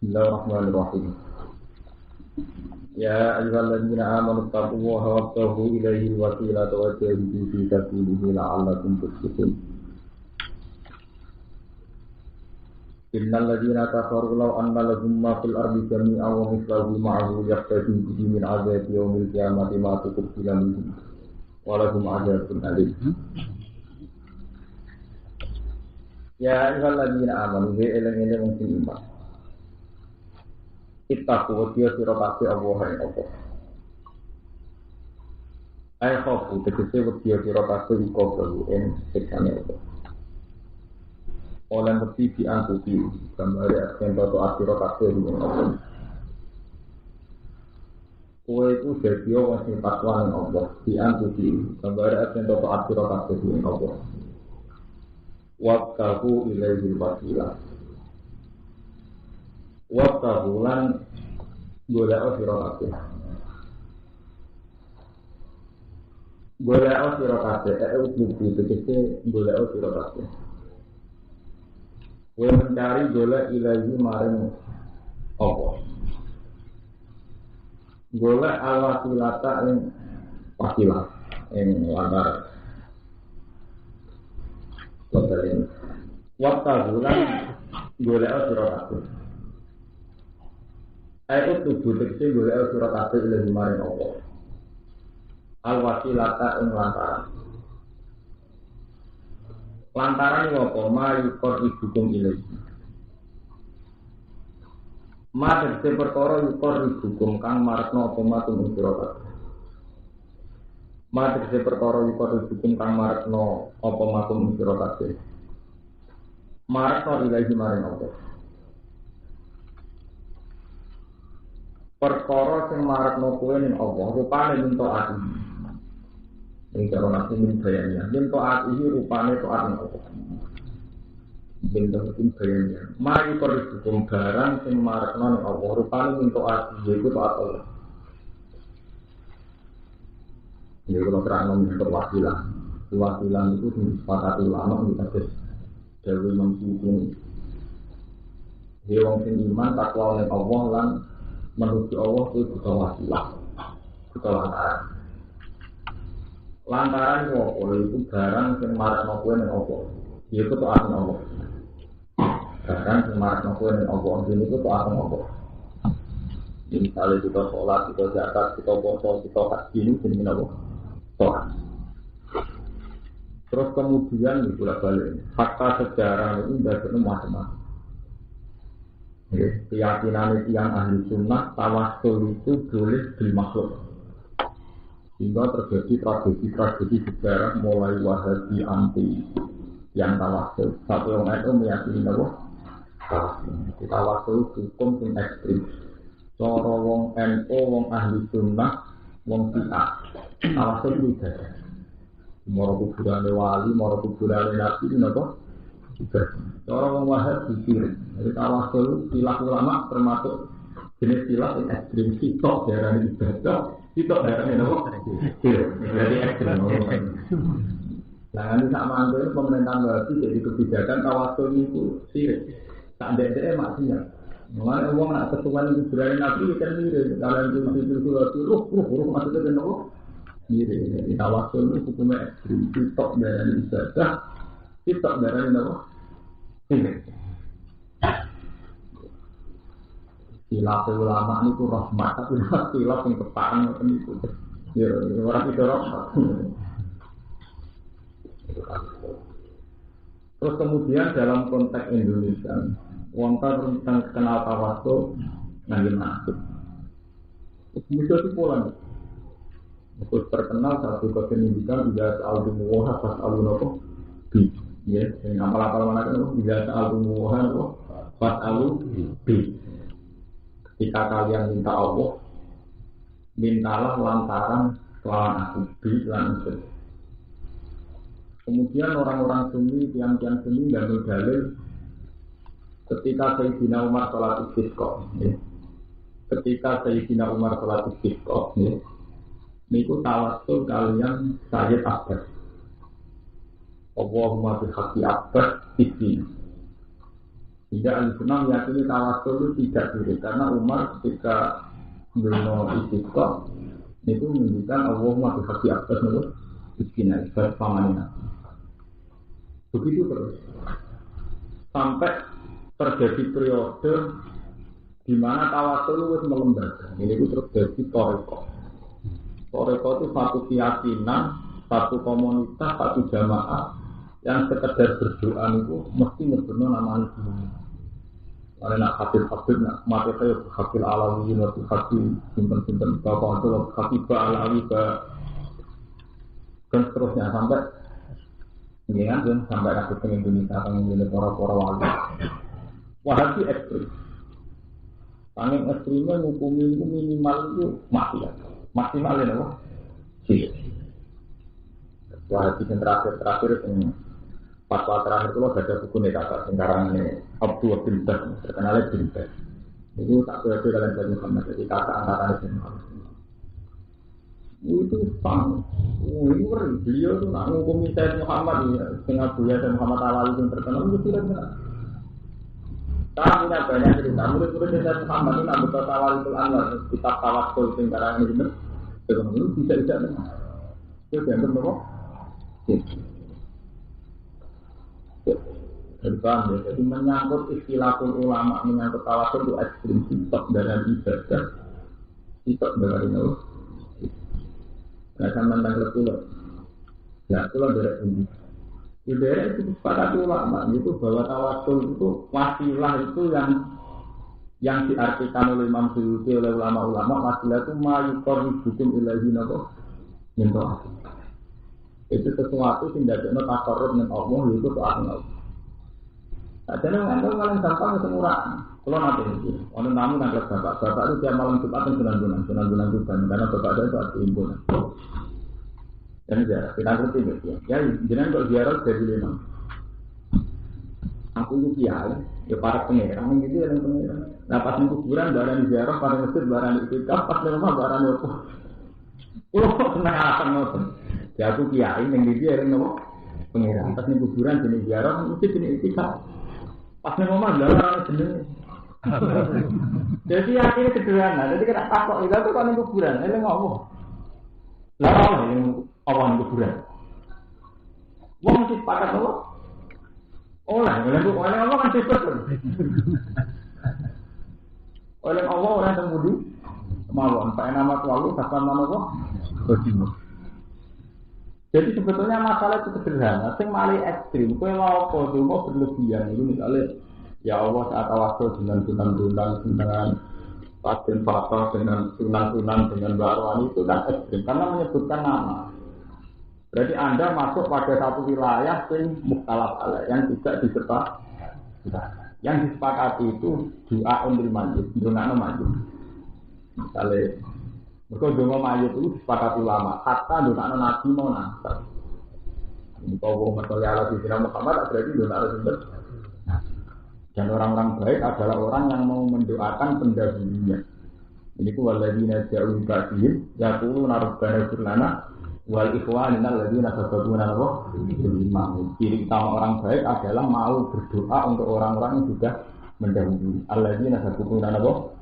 Bismillahirrahmanirrahim. Ya ayyuhalladzina amanu taqullaha wabtaghu ilaihi wasilata wa jahidu fi sabilihi la'allakum tuflihun. Innal ladzina kafaru law anna lahum ma fil ardi jami'an wa mithluhu ma'ahu yaftadu bihi min 'adzabi yaumil qiyamati ma tuqbila minhum wa lahum 'adzabun alim. Ya ayyuhalladzina amanu eling-eling wong sing iman. Ittaqu wa sira kabeh Allah ing apa. Ai khofu tegese wedi sira kabeh iku kudu ing siksane apa. Oleh mesti diangkuti gambare agen toto sira kabeh ing apa. Kowe iku dadi wong sing takwa ning Allah, diangkuti gambare agen toto sira kabeh ing apa. Waqtahu ilaihi wasilah. Waqtahulan golek sira kabeh. Golek sira kabeh utuh tegese golek sira kabeh. Kowe mencari golek ilahi maring apa? Golek alwasilata ing wasilah ing lantar. Koten. Waqtahulan golek sira kabeh. Ayo tubuh tegese golek surat kabeh ilahi maring Allah. Al-wasilata ing lantaran. Lantaran apa? Ma yukor ibukum ilahi. Ma tegese perkara yukor ibukum kang marekno apa matung ing sira kabeh. Ma tegese perkara yukor ibukum kang marekno apa matung ing sira kabeh. Marekno ilahi maring Allah. Perkara sing marekno kowe ning Allah rupane minta ati. Ing cara nasi min bayanya, minta ati rupane taat ning Allah. Minta min bayanya. Mari perhukum barang sing marekno ning Allah rupane minta ati yaiku taat Allah. Ini kalau terang untuk wasilah. Wasilah itu disepakati ulama kita terus dewi mengikuti. Dia wong sing iman takwa ning Allah lan menuju Allah itu butuh wasilah, butuh lantaran. Lantaran itu barang yang marakno kowe ning Allah. Iku taat ning Allah. Barang yang marakno kowe ning Allah, itu taat ning Allah. Misalnya kita sholat, kita zakat, kita puasa, kita haji ini jenenge apa? Taat. Terus kemudian bolak balik. Fakta sejarah ini berarti macam-macam. Keyakinan yang ahli sunnah tawassul itu boleh dimakhluk sehingga terjadi tragedi sejarah mulai Wahabi anti yang tawassul satu orang itu meyakini bahwa tawassul hukum yang ekstrim cara wong NU wong ahli sunnah wong Syiah tawassul itu ibadah mara kuburane wali mara kuburane nabi napa orang wahab disirik. Jadi tawassul istilah ulama termasuk jenis istilah yang ekstrim. Sitok darah ibadah, sitok darah apa? Jadi ekstrim. Nah ini sama itu pemerintahan Wahabi jadi kebijakan tawassul itu sirik. Tak ada maksudnya. Mengenai uang nak ketuaan itu berani nabi kan mirip. Kalian itu ruh maksudnya kan apa? Mirip. Jadi tawassul itu hukumnya ekstrim. Sitok darah ibadah. Kita darah ini apa? Khilaf ulama ini itu rahmat, tapi khilaf yang kepaan itu. Ya, orang itu rahmat. Terus kemudian dalam konteks Indonesia, wonten tentang kenal tawassul nanging nasib. Bisa itu pola. Terus terkenal satu pendidikan tidak soal dumuwah pas alun apa? Ya, yang apal-apal mana kan tidak al-muhan pas alu bi. Ketika kalian minta Allah, mintalah lantaran kelawan aku bi langsung. Kemudian orang-orang Sunni, tiang-tiang Sunni dan dalil ketika Sayyidina Umar sholat istisqa. Ketika Sayyidina Umar sholat istisqa, niku tawassul kalian Sayyid Abbas. Allahumma bihaqqi Abbas isqina. Tidak al-sunnah meyakini tawasul itu tidak boleh karena Umar ketika belum istiqomah itu menunjukkan Allahumma bihaqi atas menurut iskina ibad pamanina. Begitu terus sampai terjadi periode di mana tawasul itu melembaga. Ini itu terjadi toreko. Toreko itu satu keyakinan, satu komunitas, satu jamaah yang sekedar berdoa itu mesti nyebutnya nama itu. Karena nak hafil nak mati saya hafil alawi, nak hafil simpen bapak itu hafil alawi dan seterusnya sampai ini kan sampai aku pengen Indonesia para wali. Wahabi ekstrim. Angin ekstrimnya ngukumi itu minimal itu mati ya. Maksimal ya apa? Sih. Wahabi yang terakhir ini fatwa terakhir itu loh ada buku nih kakak sekarang ini Abdul bin Bas terkenal bin Bas itu tak boleh kalian jadi Muhammad jadi kakak angkatan itu itu sang ini beliau tuh nak ngukumi Sayyid Muhammad ya setengah buaya Sayyid Muhammad Al-Ali yang terkenal itu tidak benar karena punya banyak cerita murid-murid Sayyid Muhammad ini nak betul Tawasul Anwar kitab Tawasul sekarang ini benar itu bisa benar itu dianggap benar jadi paham ya, jadi menyangkut istilahul ulama, menyangkut tawasul itu ekstrim, sitok dari ibadah, sitok dari itu. Nah, sama tentang letulah, ya itulah dari ini. Dari itu sepakati ulama, itu bahwa tawasul itu wasilah itu yang diartikan oleh Imam Suyuti oleh ulama-ulama, wasilah itu mayukor hukum ilahi nabo, minta. Itu sesuatu yang tidak ada takarrub dengan Allah itu soal Allah. Jadi orang kalian gampang semurah. Kalau nanti ini, orang namun nangkep bapak itu tiap malam Jumat dan sunan itu karena bapak ada itu arti impunan. Dan ya kita ngerti gitu ya. Jangan kok ziarah dari lima. Aku itu kiai, ya para pengeran gitu yang pengeran. Nah pas di kuburan barang ziarah, pada masjid barang itu pas di rumah barang itu. Senang alasan nonton. Ya aku kiai yang dia yang nama pengiran. Pas nih kuburan jenis ziarah mesti jenis itikaf. Pas nih mama jalan jenis. Jadi akhirnya sederhana. Jadi kena takut itu tuh kan kuburan. Ini ngomong. Lalu yang awan kuburan. Wong mesti sepakat apa? Oleh Allah kan sifat. Oleh Allah orang temudi mawon. Pak nama tualu kata mana kok? Jadi sebetulnya masalah itu sederhana, sing malih ekstrim, kowe mau apa mau berlebihan itu misalnya ya Allah saat tawasul dengan sunan pasien fatah dengan sunan dengan barwani itu kan ekstrim karena menyebutkan nama. Berarti Anda masuk pada satu wilayah sing mukhtalaf alaih yang tidak disepakati. Yang disepakati itu doa untuk mayit, doa mayit. Misalnya mereka dongo mayit itu disepakati ulama, kata doa nabi mau nasab. Ini kau masalah Allah di sini Muhammad berarti doa sumber. Dan orang-orang baik adalah orang yang mau mendoakan pendahulunya. Ini ku waladina jauh kasih, yakulu narubbana firlana, wal ikhwanina waladina sababuna nabo. Ciri utama orang baik adalah mau berdoa untuk orang-orang yang sudah mendahului. Waladina sababuna nabo.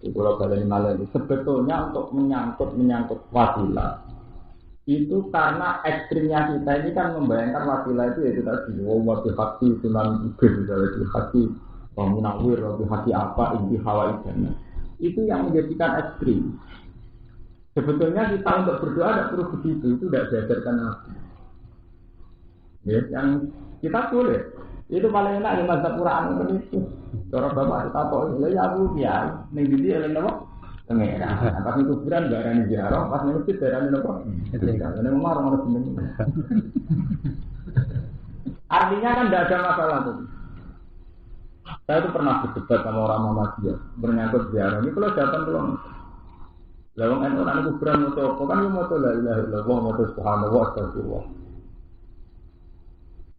Kalau kalian malah sebetulnya untuk menyangkut wasilah itu karena ekstrimnya kita ini kan membayangkan wasilah itu tadi wabil hati sunan ubir wabil hati munawir wabil hati apa inti hawa idana itu yang menjadikan ekstrim. Sebetulnya kita untuk berdoa tidak perlu begitu, itu tidak diajarkan Nabi. Ya, yang kita boleh itu paling enak di mazhab Quran itu. Cara bapak kita kok ya aku kiai ning ndi eleng napa pengeran. Pas itu kuburan barani ziarah, pas ning masjid barani napa? Ini memang orang seneng. Artinya kan tidak ada masalah tuh. Saya itu pernah berdebat sama orang Muhammadiyah menyangkut ziarah. Ini kalau datang belum. Lawang orang kuburan mau coba kan mau coba la ilaha illallah mau subhanallah astagfirullah.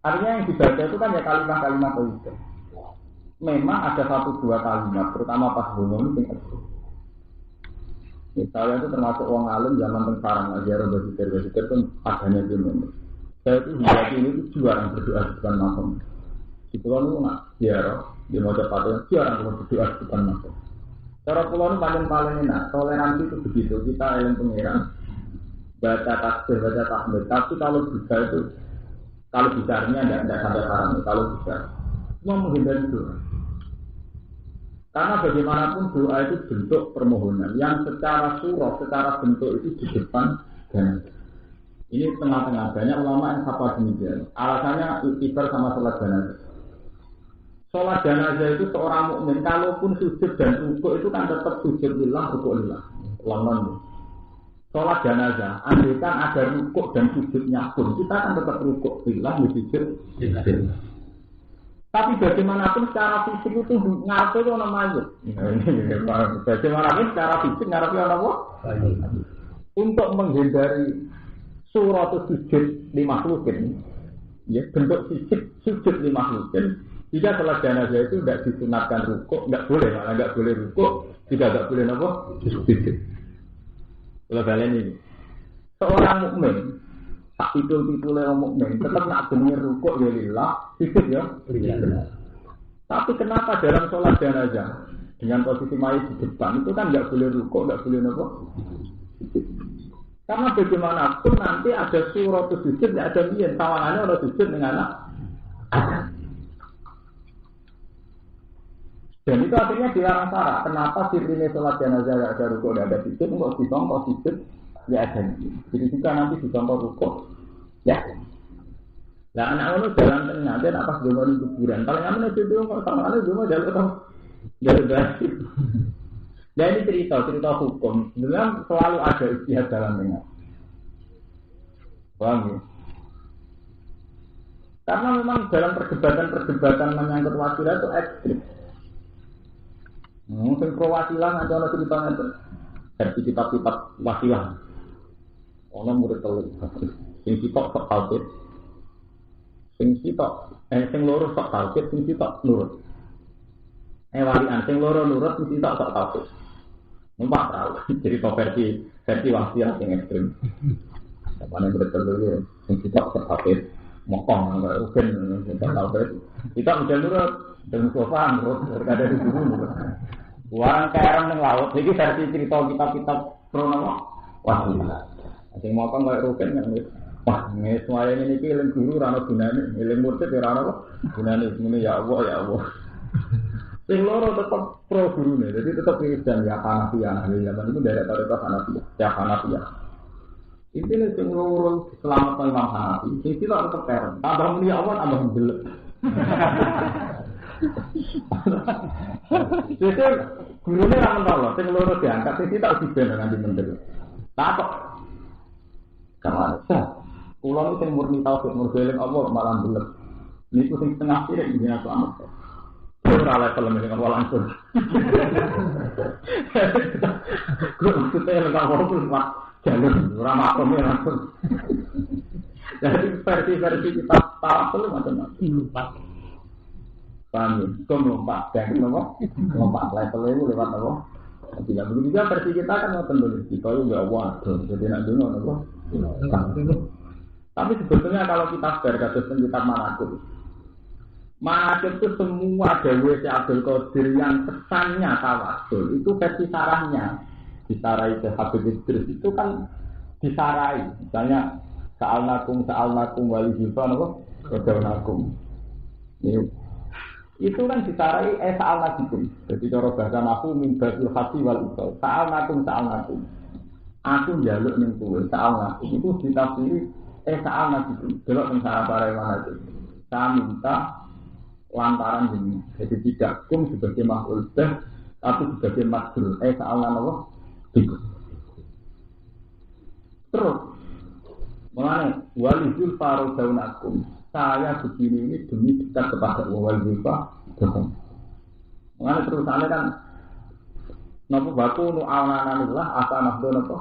Artinya yang dibaca itu kan ya kalimat-kalimat itu. Memang ada satu dua kalimat, terutama pas bunyi ini tinggal. Misalnya itu termasuk orang alim zaman sekarang, ziarah berzikir pun adanya di mana. Saya itu hingga ini itu juara berdoa di depan makam. Di pulau itu nak biar di mau cepatnya jarang kalau berdoa depan masuk. Cara pulau itu paling enak. Toleransi itu begitu. Kita yang pengiran baca takbir, baca tahmid. Tapi kalau bisa itu kalau bicaranya tidak sampai haram. Kalau bisa semua menghindari doa. Karena bagaimanapun doa itu bentuk permohonan yang secara surah, secara bentuk itu di depan dan ini tengah-tengah. Banyak ulama yang fatwa demikian. Alasannya ikhtiar sama sholat jenazah. Sholat jenazah itu seorang mukmin kalaupun sujud dan rukuk itu kan tetap sujud lillah, rukuk lillah. Lawan sholat jenazah, andaikan ada rukuk dan sujudnya pun kita kan tetap rukuk lillah, sujud lillah. Tapi bagaimanapun secara fisik itu ngaruh itu orang mayit. Bagaimanapun secara fisik ngaruh itu orang apa? Untuk menghindari surat sujud di makhlukin, ya bentuk fisik sujud di makhlukin. Jika sholat jenazah itu tidak disunatkan rukuk, tidak boleh, malah tidak boleh rukuk, tidak boleh apa? Sujud. Kalau kalian ini, seorang mukmin, tak titul orang mukmin, tetap nak dengar rukuk ya lillah, sujud ya lillah. Tapi kenapa dalam sholat jenazah dengan posisi mayit di depan itu kan tidak boleh rukuk, tidak boleh apa? Karena bagaimanapun nanti ada surat sujud, tidak ada niat, tawangannya orang sujud dengan anak. Dan itu akhirnya dilarang syarak. Kenapa sirine sholat jenazah tidak ada rukuk, tidak ada sujud, kok dicontoh sujud, ya ada. Jadi juga nanti dicontoh rukuk, ya. Nah anak itu jalan tengah, dia nak pas dulu di kuburan. Paling aman itu kok sama anak dulu jalur basi. Dan ini cerita hukum. Sebenarnya selalu ada istihad jalan tengah. Paham ya? Karena memang dalam perdebatan menyangkut wasilah itu ekstrim. Mungkin pro wasilah nanti ada ceritanya itu versi kitab-kitab wasilah. Orang murid telur, sing sitok sok tauhid, sing loro sok tauhid, sing sitok nurut. Walian sing loro nurut, sing sitok sok tauhid. Numpak tahu, cerita versi wasilah yang ekstrim. Mana murid telur ya, sing sitok sok tauhid, mokong nggak rugen, sok tauhid. Kita udah nurut. Dan sofa menurut berkada di bumi. Orang kaya yang laut, ini versi cerita kitab-kitab pronomo. Wah, asing mau kan kayak rugen kan? Wah, ini semuanya ini ilang guru rano gunane, ilang murtid rano gunane. Ini ya Allah. Sing loro tetap pro guru nih, jadi tetap dan ya Hanafiya. Zaman itu dari tarekat Hanafiya, ya Hanafiya. Intinya sing loro selamat Imam Hanafi, sing tidak tetap keren. Tambah mulia Allah, tambah jelek. Jadi gurunya ramen tolong, sing loro diangkat, sing tak diben nanti menteri. Takok. Kamane sah. Kulo iki sing murni tauhid murni Allah malah belek. Niku sing setengah piring iki aku amat. Ora level ning awal langsung. Kulo kita lek ora kuwi jalur ora makom langsung. Jadi versi kita tahu macam-macam. Paham, kau melompat, jangan melompat level itu lewat apa? Tidak begitu juga versi kita kan mau tentu kita juga waduh, jadi nak dengar apa? Tapi sebetulnya kalau kita fair kasus kita manakib itu semua Dewi Si Abdul Qadir yang pesannya tawasul itu versi sarahnya disarai ke Habib Idris itu kan disarai, misalnya sa'alnakum wali jilfan apa? Kodawnakum itu kan disarai sa'alnakum. Jadi cara bahasa nahu min babil hati wal usul. Sa'alnakum. Aku njaluk ning kowe sa'alnakum. Itu ditafsiri sa'alnakum. Delok ning sarabare mana itu. Saya minta lantaran ini. Jadi tidak kum sebagai makhluk tapi sebagai makhluk. Sa'alnakum. Terus mengenai walizul farodaunakum. Saya begini ini demi dekat kepada wal zulfa. Mengenai terusannya kan napa baku nu awananillah asanahdo napa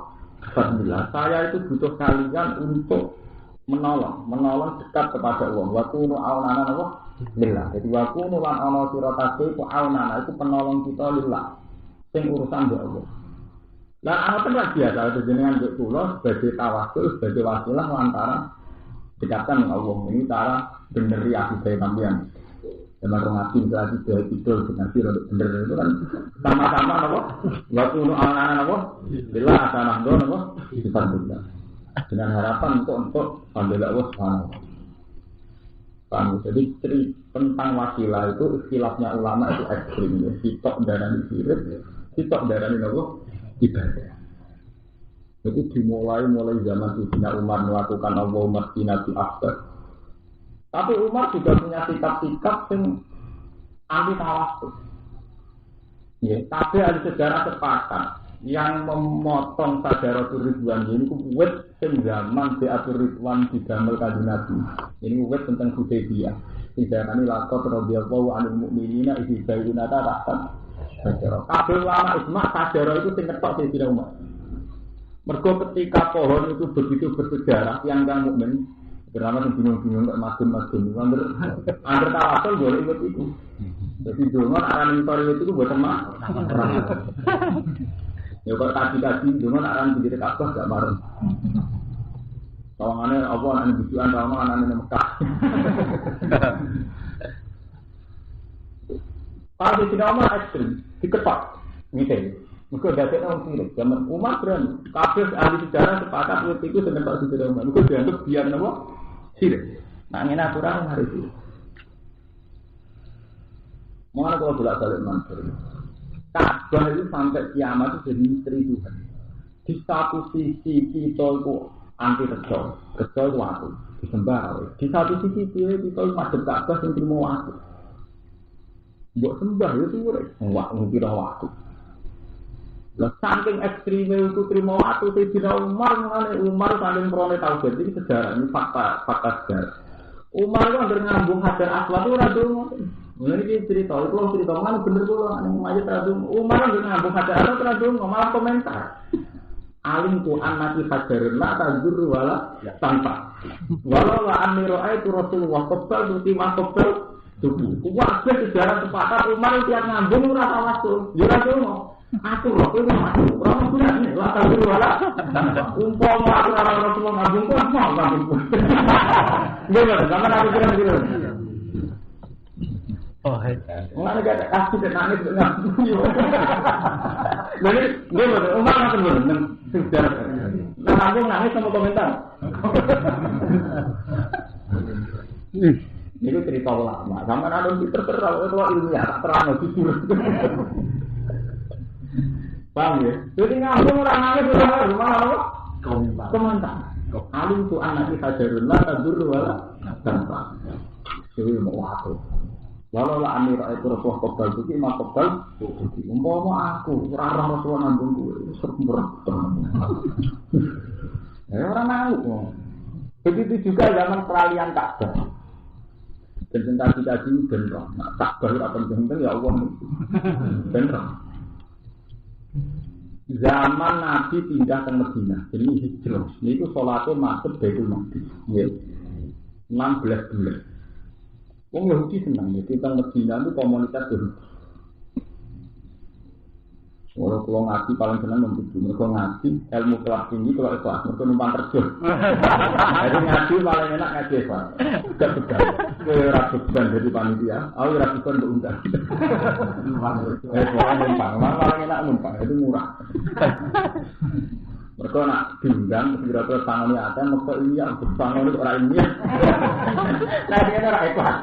fadillah. Saya itu butuh kalian untuk menolong dekat kepada Allah. Baku nu awanan napa lillah. Jadi baku nu lan ana siratake ku awanan itu penolong kita lillah. Sing urusan mbek Allah. Lah ana tenan biasa jenengan mbek kula sebagai tawasul sebagai wasilah lantaran dekatkan dengan Allah. Ini cara beneri akidah sampeyan. Zaman rongati lagi itu nanti bener itu kan sama-sama apa? Waktu anak-anak apa? Bila anak don apa? Dipanggil dengan harapan untuk ambil Allah Subhanahu. Paham? Jadi tentang wasilah itu istilahnya ulama itu ekstrim ya. Sitok darani sirik, sitok darani apa? Ibadah. Itu dimulai zaman Sayyidina Umar melakukan Allahumma qina bi afdal. Tapi Umar juga punya sikap-sikap yang anti tawasul. Ya, tapi ada sejarah sepakat yang memotong Sajaratul Ridwan ini kuwet sing zaman Bi'atul Ridwan didamel Kanjeng Nabi. Ini kuwet tentang Hudaybiyah. Dijarani laqad radhiyallahu 'anil mu'minina idz bayyana ta'atan. Kabeh ulama ijma Sajarah itu sing ketok Sayyidina Umar. Mergo ketika pohon itu begitu bersejarah yang mukmin bernama bingung-bingung kok madun-madun angger tawasul boleh ikut itu. Jadi dongan aran intor itu buat teman. Ya kok tadi dongan aran begitu Ka'bah gak marah. Tawangane apa anak bijuan tawang anane Mekah. Kalau di Cina Umar ekstrim, diketok gitu. Mereka dapat orang sirik. Zaman Umar berani. Kabeh ahli sejarah sepakat waktu itu dengan Pak Sudara Umar. Mereka dianggap biar apa? Sirik. Nah ini aturan hari itu. Mana kalau bolak-balik mansur. Ka'bah itu sampai kiamat itu jadi misteri Tuhan. Di satu sisi kita itu anti rejo. Rejo itu waktu. Disembah. Di satu sisi kita itu madhep Ka'bah yang terima waktu. Buat sembah itu urek. Kira waktu. Lah saking ekstreme itu terima waktu Sayyidina Umar saking prone tau jadi sejarah ini fakta sejarah. Umar itu hampir ngambung Hajar Aswad itu ora dongo. Ini cerita mana bener kula ning mayit ra dongo. Umar hampir ngambung Hajar Aswad ora dongo malah komentar. Alim tu annati hajarun la tazur wala tanpa. Walau la amiro itu Rasulullah qabal tuti wa qabal tubuh. Kuwi sejarah sepakat Umar tiap ngambung ora tawasul. Yo ora dongo. Aku loh, aku masuk. Orang sudah ni, latar dulu lah. Umpama aku orang Rasulullah ngabung pun mau ngabung. Gimana? Zaman aku kira-kira. Oh, mana ada kasih dan nangis ngabung. Jadi, gimana? Umar macam mana? Sejarah. Ngabung nangis sama komentar. Itu cerita ulama. Sama ada terserah itu ilmiah, terang jujur. Paham ya? Jadi ngambung orang nangis malah apa? Komentar. Alim tu anak kita jarunlah tadur wala tanpa. Jadi mau aku. Walau lah amir itu Rasulullah kebal bukti mak kebal bukti. Umpama aku orang Rasulullah ngambung gue sempurna. Orang nangis. Begitu juga zaman peralihan Ka'bah. Dan tadi benar. Nah Ka'bah itu apa penting ya Allah. Benar. Zaman Nabi pindah ke Madinah, jadi hijrah. Ini itu sholatnya masuk Baitul Maqdis. 16 bulan. Orang Yahudi senang ya, kita Madinah itu komunitas Yahudi. Orang kalau ngaji paling senang membutuh. Mereka ngaji ilmu kelas tinggi kalau ikhlas. Mereka numpang terjun. Jadi ngaji paling enak ngaji ikhlas. Gak segan. Saya rasukan jadi panitia. Aku rasukan untuk undang. Numpang. Paling enak numpang. Itu murah. Mereka nak diundang. Kira-kira tangannya ada. Mereka ini yang bersangon itu orang ini. Nah dia orang ikhlas.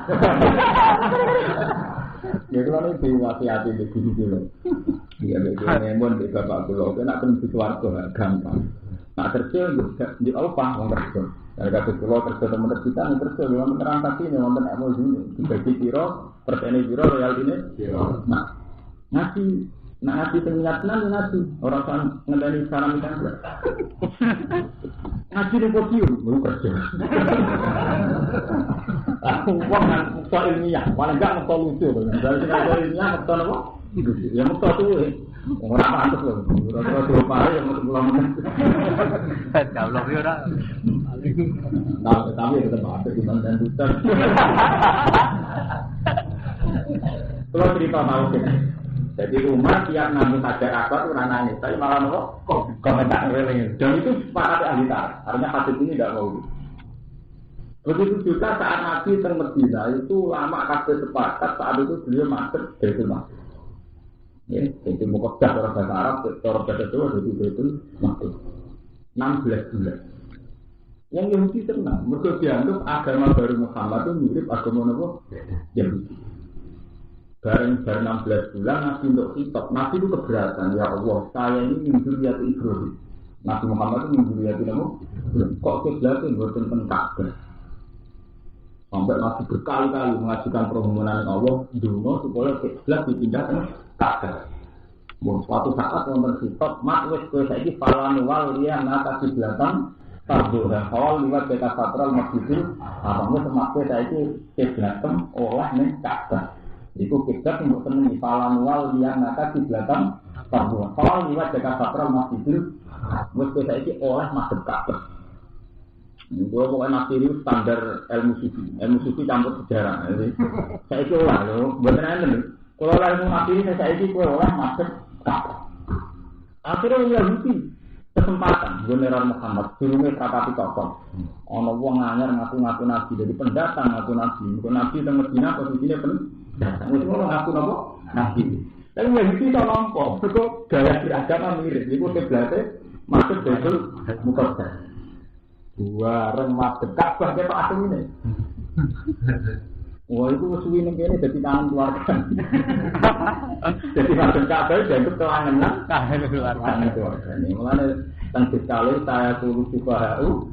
Ya kalau ini diwasiati di guru-guru. Ya betul nemon di bapak guru. Kena pun sesuatu gampang. Nak kerja di apa orang kerja. Dari kata guru kerja teman kita nih kerja. Memang transaksi nih, memang emosi ini. Dibagi biro, pertanyaan biro, royal ini. Nah ngaji pengingatnya ngaji. Orang kan ngedani salam ikan. Ngaji di podium, belum kerja. Uang kan mukta ilmiah, paling enggak mukta lucu. Dari mukta ilmiah, mukta apa? Ya mukta tuh, orang pantas loh. Orang-orang pare yang mau pulang. Tahu loh dia dah. Nah, tapi tetap ada di bandan hutan. Kalau cerita tahu kan. Jadi Umar tiap ngambung Hajar Aswad itu nangis, tapi malah komentar. Dan itu sepakat ahli tarikh. Artinya hadis ini tidak mau. Begitu juga saat Nabi teng Medina itu lama kabeh sepakat saat itu beliau masuk Baitul Maqdis. Ya, itu Muqaddas orang bahasa Arab, orang bahasa Jawa jadi Baitul Maqdis. 16 bulan. Yang Yahudi tenang, mereka dianggap agama baru Muhammad itu mirip agama apa? Yahudi. Bareng 16 bulan Nabi untuk kitab, Nabi itu keberatan, ya Allah, saya ini min dzurriyyat Ibrahim. Nabi Muhammad itu min dzurriyyat apa? Kok kiblatnya mboten teng Ka'bah. Sampai Nabi berkali-kali mengajukan permohonan Allah donga supaya kiblat dipindah ke Ka'bah. Suatu saat wonten kitab, mak wis kowe saiki falan wal ya nata kiblatan Tarbuha, awal liwat beta satral masjidil Abangnya semaknya saya itu kiblatem oleh ning Ka'bah. Iku kiblat untuk senengi Falanwal yang nata kiblatem Tarbuha, awal liwat beta satral masjidil Abangnya saya itu oleh masjid Ka'bah. Ini pokoknya nafsir itu standar ilmu sufi campur sejarah. Saya itu olah loh, beneran ini. Kalau ilmu nafsir saya itu oleh masjid Ka'bah. Akhirnya Yahudi kesempatan general Muhammad durunge rapati tokoh ana wong anyar ngaku-ngaku nabi dari pendatang ngaku nabi nabi teng Medina posisine pendatang wis ngono ngaku napa nabi tapi wis iki to nampa kok gaya beragama mirip iku kiblate masuk Baitul Muqaddas bareng madhep Ka'bah ketok asline wah itu suwi ning kene dadi tangan keluarga jadi madhep Ka'bah dianggap kelangenan keluarga ini mulane tentang sekali saya suruh subhanahu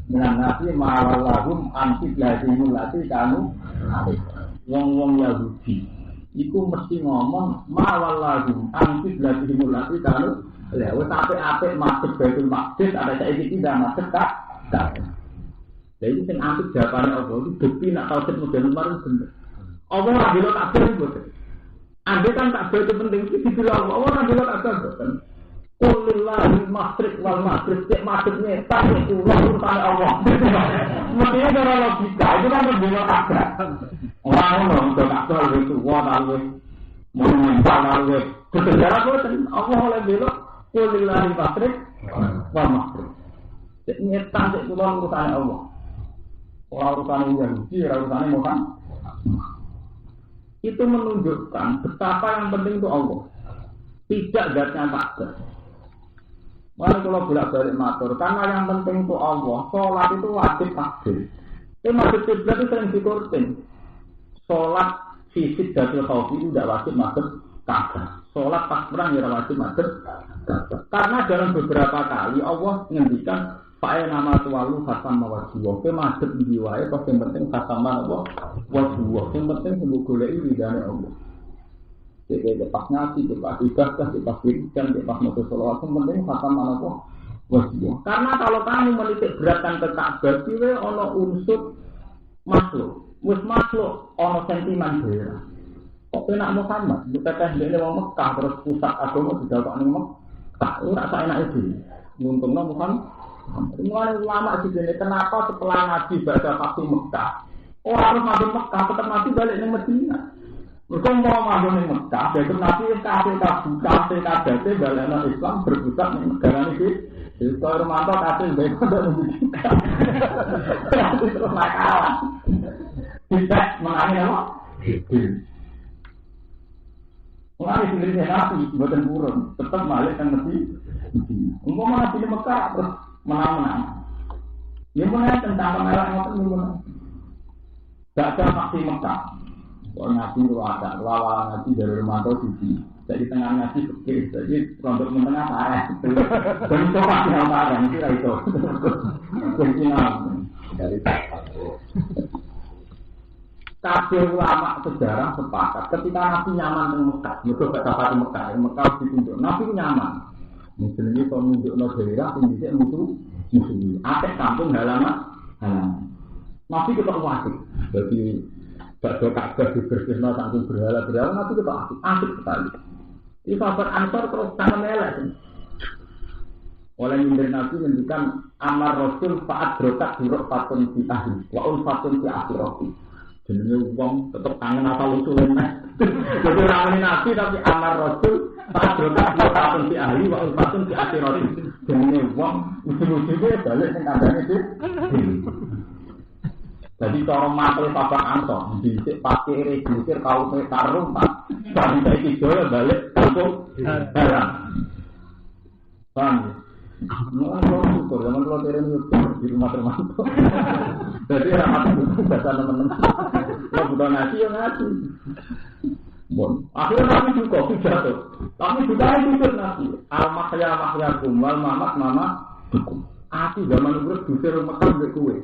dengan nabi ma'alallahum antik lazimul lati kanu wong-wong Yahudi itu mesti ngomong ma'alallahum antik lazimul lati kanu lewat apik-apik masuk Baitul Maqdis ada saiki tidak masuk Ka'bah. Jadi sing antik jawabane Allah itu bukti nak tauhid model kemarin bener. Allah ora bela Ka'bah itu. Andai kan Ka'bah itu penting iki dibela Allah ora bela Ka'bah kan. Kulillahi masyriq wal maghrib cek maksudnya tak itu urusan Allah. Mestinya cara logika itu kan berbeda Ka'bah. Orang untuk Ka'bah itu wah monumental lalu bersejarah boten Allah oleh bela kulillahi masyriq wal maghrib. Cek nyetan cek urusan Allah. Orang urusan Yahudi, urusan Muhammad. Itu menunjukkan betapa yang penting itu Allah. Tidak zatnya Ka'bah. Mari kalau bolak-balik matur, karena yang penting itu Allah, sholat itu wajib takbir. Tapi masjid kiblat itu sering dikorting. Sholat fisik dari khawfi itu tidak wajib masuk Ka'bah. Sholat pas perang tidak wajib masuk Ka'bah. Karena dalam beberapa kali Allah menghentikan Pak nama tualu khasam wajibah. Ke masjid diwae, pas yang penting khasam Allah wajibah. Yang penting sembuh golek ridane Allah. Jadi pas ngaji, pas ibadah, pas wiridan, pas motor sholawat, yang penting khatam mana kok wajib. Karena kalau kamu menitik beratkan ke Ka'bah, siwe ono unsur makhluk, makhluk ono sentimen daerah. Kok enak Muhammad, kita ini orang Mekah terus pusat agama sudah kok nih Mekah, ora sak enak itu. Untungnya Muhammad, mulai ulama di sini kenapa setelah Nabi baca pasti Mekah, orang harus masuk Mekah, tetap Nabi balik ke Medina. Mereka mau masuk ke Mekah, jadi Nabi kasih balik Islam berpusat di negara ini. Jadi kalau Romanto kasih baik pada membuktikan, terus nakalan. Tidak menangis apa? Mengalih sendiri Nabi, buatan burun, tetap balik ke Nabi. Umpama Nabi di Mekah terus menang-menang. Ini menang tentang pengelolaan ngoten menang. Gak ada maksi Mekah. Kalau Nabi itu ada, lawan Nabi dari Romanto Suci. Jadi tengah Nabi kecil, jadi untuk menengah parah. Dan itu pasti yang parah, itu lah itu. Kuncingan dari kabeh ulama sejarah sepakat ketika Nabi nyaman di Mekah, mereka kata di Mekah ditunjuk. Nabi nyaman. Misalnya kalau menunjukno daerah sing dhisik musuh. Apik kampung halaman. Nabi ketok wasik. Jadi bakso Ka'bah dibersihno saking berhala-berhala Nabi ketok asik sekali. Ini sahabat Ansor terus tangan elek. Oleh nyindir Nabi menunjukkan amar Rasul saat berotak buruk patun di ahli. Wa'ul patun di akhirati. Jadi wong tetap kangen asal usulnya. Jadi ramai Nabi tapi amar Rasul saat berotak buruk patun di ahli. Wa'ul patun di akhirati. Jadi wong usul-usulnya balik ke kandang itu. Jadi cara mantel Bapak Anton dhisik pakai register kaum karung Pak. Sampai iki yo balik kampung barang. Paham ya? Nah, kalau syukur, zaman kalau turun di rumah termantu. Jadi rapat itu biasa teman-teman. Kalau bukan nasi ya nasi. Bon, akhirnya nasi juga pidato. Tapi juga itu nasi. Al-makhya kumal mamat mama hukum. Aku zaman itu dusir Mekah mbek kowe.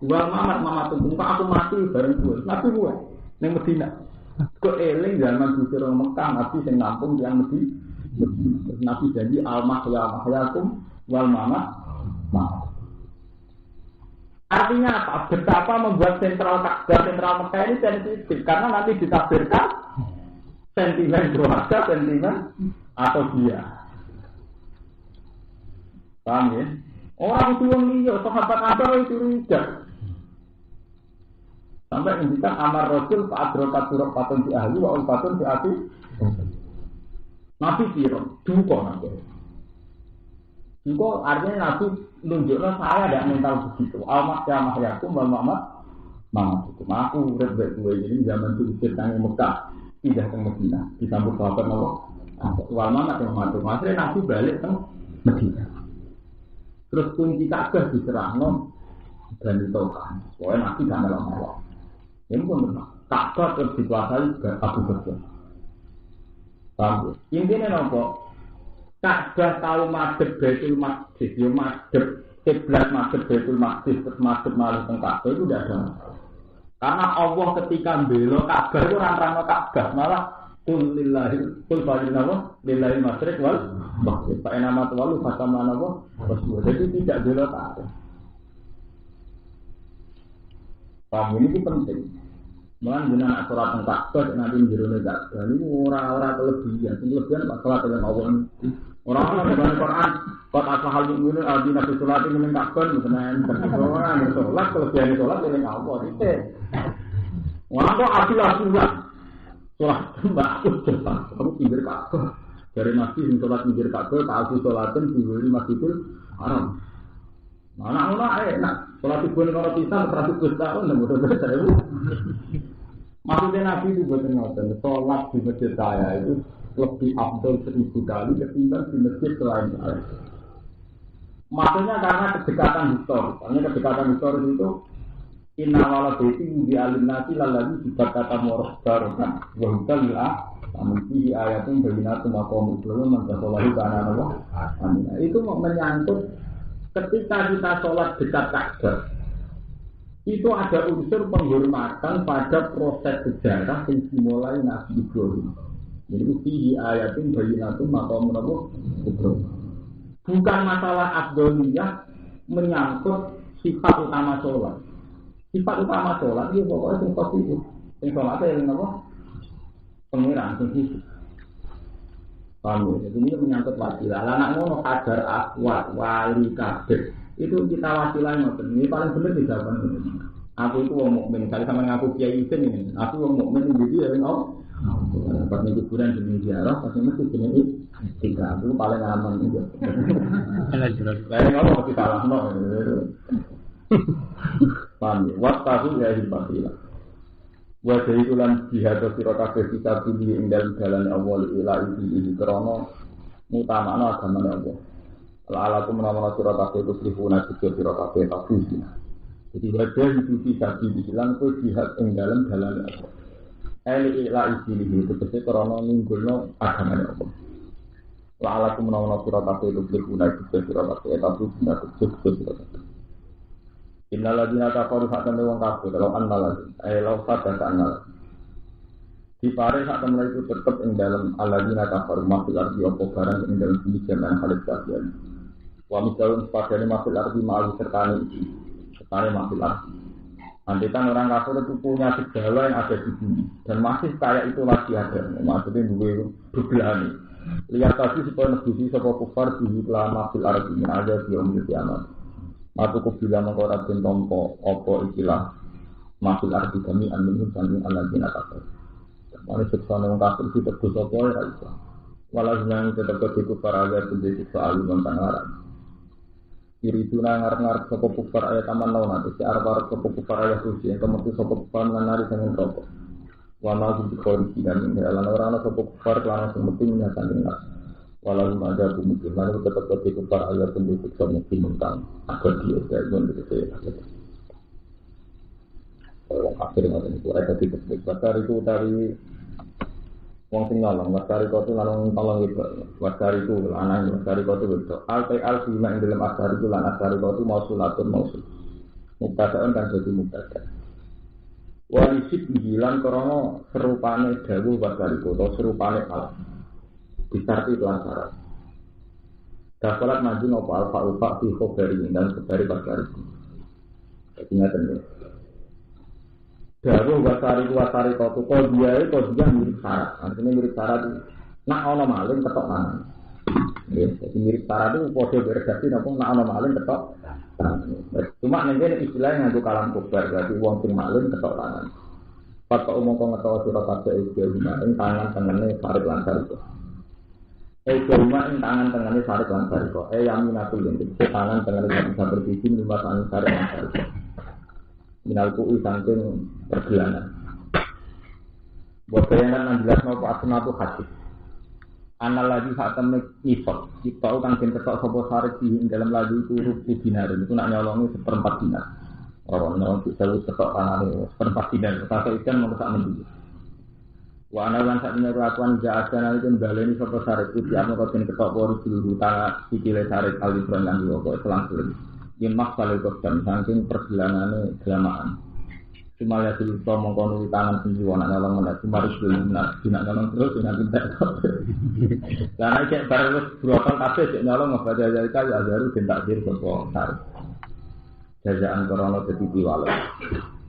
Wal mamat tumpung aku mati bareng kowe. Nabi kowe ning Madinah. Kok eling zaman dusir Mekah nabi sing nampung yang Madinah. Nabi janji al-makhya kum wal mamat. Artinya apa? Betapa membuat sentral Mekah ini sensitif karena nanti ditafsirkan sentimen keluarga, sentimen atau dia. Paham ya? Orang tua liya, sahabat Ansor itu rijak. Sampai ngendikan amar Rasul fa'adrokat surah patun si ahli wa patun si ati. Nabi siro, duka nanti. Duka artinya Nabi nunjukkan saya ada mental begitu. Al-Masyah Mahyakum wal Mamat itu. Aku urut baik gue ini zaman itu diceritakan Mekah. Tidak ke Medina. Disambut sahabat Allah. Wal Mamat yang mantu. Akhirnya Nabi balik ke Medina. Terus kunci Ka'bah diserahno dan ditolakkan. Pokoknya Nabi gak melok-melok. Ini pun benar. Ka'bah terus dikuasai Abu Bakar. Paham? Intinya nopo? Ka'bah tahu madhep Baitul Maqdis, yo madhep kiblat madhep Baitul Maqdis, terus madhep malih teng Ka'bah itu tidak ada. Karena Allah ketika mbela Ka'bah itu ora nerangno Ka'bah, malah qul lillahi masyriq wal maghrib. Fa inama tawalu fatamana wa rasul. Jadi tidak bela Ka'bah. Paham ini penting. Mulan jenengan surat teng Ka'bah nanti njero Ka'bah niku ora kelebihan. Kelebihan Pak salat dengan Allah. Orang-orang dalam Quran, kot asal mukminin aldina bisulati min Ka'bah misalnya orang sholat kelebihan sholat dengan Allah. Itu. Orang kok asal sholat mbak aku cepat. Kamu pinggir Ka'bah. Dari Nabi yang sholat pinggir Ka'bah, tak sholatin di Masjidil Haram. Anak-anak enak. Sholat ibu orang pisang 100 tahun dan betul-betul saya. Maksudnya Nabi itu buat ngoten. Sholat di masjid saya itu lebih afdal 1000 kali ketimbang di masjid selain saya. Maksudnya karena kedekatan historis. Karena kedekatan historis itu inna wala baiti di alim nasi lalagi juga kata moroh barokan. Wahukal lah. Namun di ayatnya bayinatu maqam Islam menjadi karena Allah. Amin. Itu menyangkut ketika kita sholat dekat Ka'bah. Itu ada unsur penghormatan pada proses sejarah yang dimulai Nabi Ibrahim. Jadi di ayatin bayinatun maqam Ibrahim. Bukan masalah afdholiyah menyangkut sifat utama sholat. Sifat utama sholat itu pokoknya yang positif. Yang sholatnya yang apa? Pengiran, yang fisik. Paham ya? Jadi ini menyangkut wasilah. Anak ngono kadar akwat, wali, kader. Itu kita wasilah ngoten. Ini paling benar di zaman ini. Aku itu wong mukmin. Kali sama ngaku kiai Isin ini. Aku wong mukmin itu dia yang pas nih kuburan jenis ziarah, pas mesti jenis tiga. Aku paling aman juga. Lain apa pasti salah no. Paham ya? Wattahu ya hibatilah. Wajah itulah jihad sirokabeh kita pilih ing dalam jalan Allah ilahi ini krono mutamana agamanya Allah. La'alaku menawana sirokabeh itu serifuna juga sirokabeh tabusina. Jadi wajah itu bisa dibilang itu jihad ing dalam jalan Allah. Eli ilahi ini itu pasti krono ninggulno agamanya Allah. La'alaku menawana sirokabeh itu serifuna juga sirokabeh tabusina juga sirokabeh. Innaladina kafaru hakkan wong kafir kalau annalad law sadaka annalad dipare sak temen itu tetep ing dalam aladina kafaru masuk arti apa barang ing dalam bumi jaman khalid kasihan wa misalun padane masuk arti ma'al sertane masuk arti andikan orang kafir itu punya segala yang ada di bumi dan masih kayak itu lagi ada maksudnya duwe beblane lihat tadi supaya nebusi sapa kufar di lama fil arti min ada di umur kiamat. Aku bilang mengkorat dan tompo opo ikilah masuk arti kami amin samping aladina kafir. Mana seksama orang kafir itu terus opo ya itu. Walau yang tetap ketika para agar menjadi soal tentang larang. Yuriduna ngarep-ngarep sapa kufar ayat taman nauna iki arep-arep sapa kufar ayat suci yang kemetu sapa kufar nari sangen rokok. Wa ma di koriki dan lan ora ana sapa kufar lan sing penting nyatan dengar. Walau ada mungkin lalu tetap kufar ayat penduduk sama mungkin agar dia jangan begitu. Orang kafir ngoten iku ayat iki bakar itu dari wong sing nyolong, wasari kotu lanang tolong itu, wasari itu lanang, wasari kotu itu. Al bima ing dalam asari itu lan asari kotu mausulatun mausul. Mubtada'un kan jadi mubtada'. Walisib hilang karena serupane dawuh wasari kotu atau serupane al. Disarti kelan syarat. Dafalat maju nopo alfa ulfa fi khobari dan khobari wasari. Jadi ngaten ya. Dawuh wasari kotu kok dia mirip syarat. Artinya mirip syarat itu nak ana maling ketok tangan. Ya, jadi mirip syarat itu padha berarti napa nak ana maling ketok tangan. Cuma ning kene istilahnya nganggo kalam kubar berarti wong sing maling ketok tangan. Pak umum kok ngetok sira kabeh iki ing tangan tengene sarik lan sarik. Ing tangan tengene sarik lan sarik. Yaminatul ing tangan tengene bisa berbiji lima tangan sarik lan sarik. Minalku saking perjalanan. Buat bayangan 16 nopo asnatu hadis. Anal lagi saat temen nisab. Kita kang den ketok sapa sarik di dalam lagu itu rupu dinar. Itu nak nyolongi 1/4 dinar. Orang nyolong bisa ketok tanane 1/4 dinar. Kata ikan mau sak mendi. Wa ana lan sak menyang kelakuan jaadana itu baleni sapa sarik itu diamo kok den ketok pori seluruh tanah sikile sarik alibran lan yo kok selang-seling. Yen maksale kodan saking perjalanane kelamaan. Cuma lihat itu mengkono di tangan sendiri wana nyolong mana cuma harus beli nak nyolong terus nanti tak. Karena cek baru berapa kafe cek nyolong ngebaca dari kali ajaru tindak dir sopo sar. Jazaan korona jadi diwalo.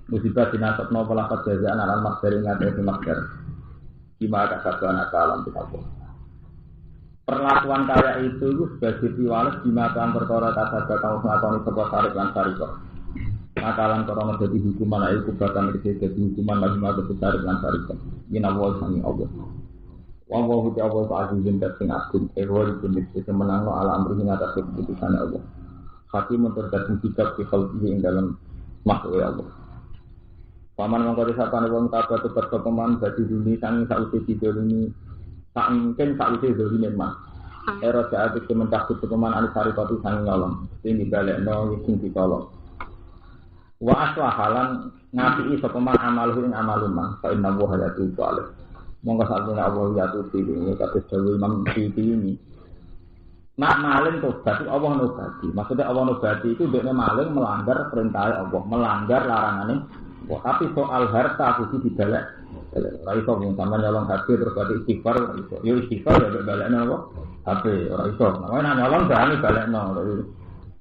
Musibah dinasab no pelakat jazaan alam maksari ngadai masker. Gimana kasabana kalam kita pun. Perlakuan kaya itu sebagai diwales di mata perkara kata kamu mengakoni sebuah tarik lan sariko. Makalan korona jadi hukuman itu bahkan jadi hukuman lagi mata tarik lan sariko. Ini awal sangi Allah. Wong hukum Allah azizin sing agung. Ehwal jenis itu menang ala amri atas keputusan Allah. Hakim tergantung sikap khalqi ing dalam makhluk Allah. Paman mengkori sapane wong tabat bersokoman bagi dunia sangi sausi video ini. Tak mungkin tak usah dari memang. Era saat itu mencabut keman anisari patu sang nyolong. Sing dibalekno sing ditolong. Wa aswahalan ngapi sopeman amal ing amalun man. Fa inna wa hayatu salih. Monggo sakjane Allah yatu ini kata Dewi Imam Siti ini. Nak maling tobat itu Allah nobati. Maksudnya Allah nobati itu dekne maling melanggar perintah Allah, melanggar larangane. Wah, tapi soal harta kudu dibalek. Ora iso mung sampeyan nyolong HP terus berarti istighfar ora iso. Ya istighfar ya balekno apa? HP ora iso. Namanya nyolong berani balekno.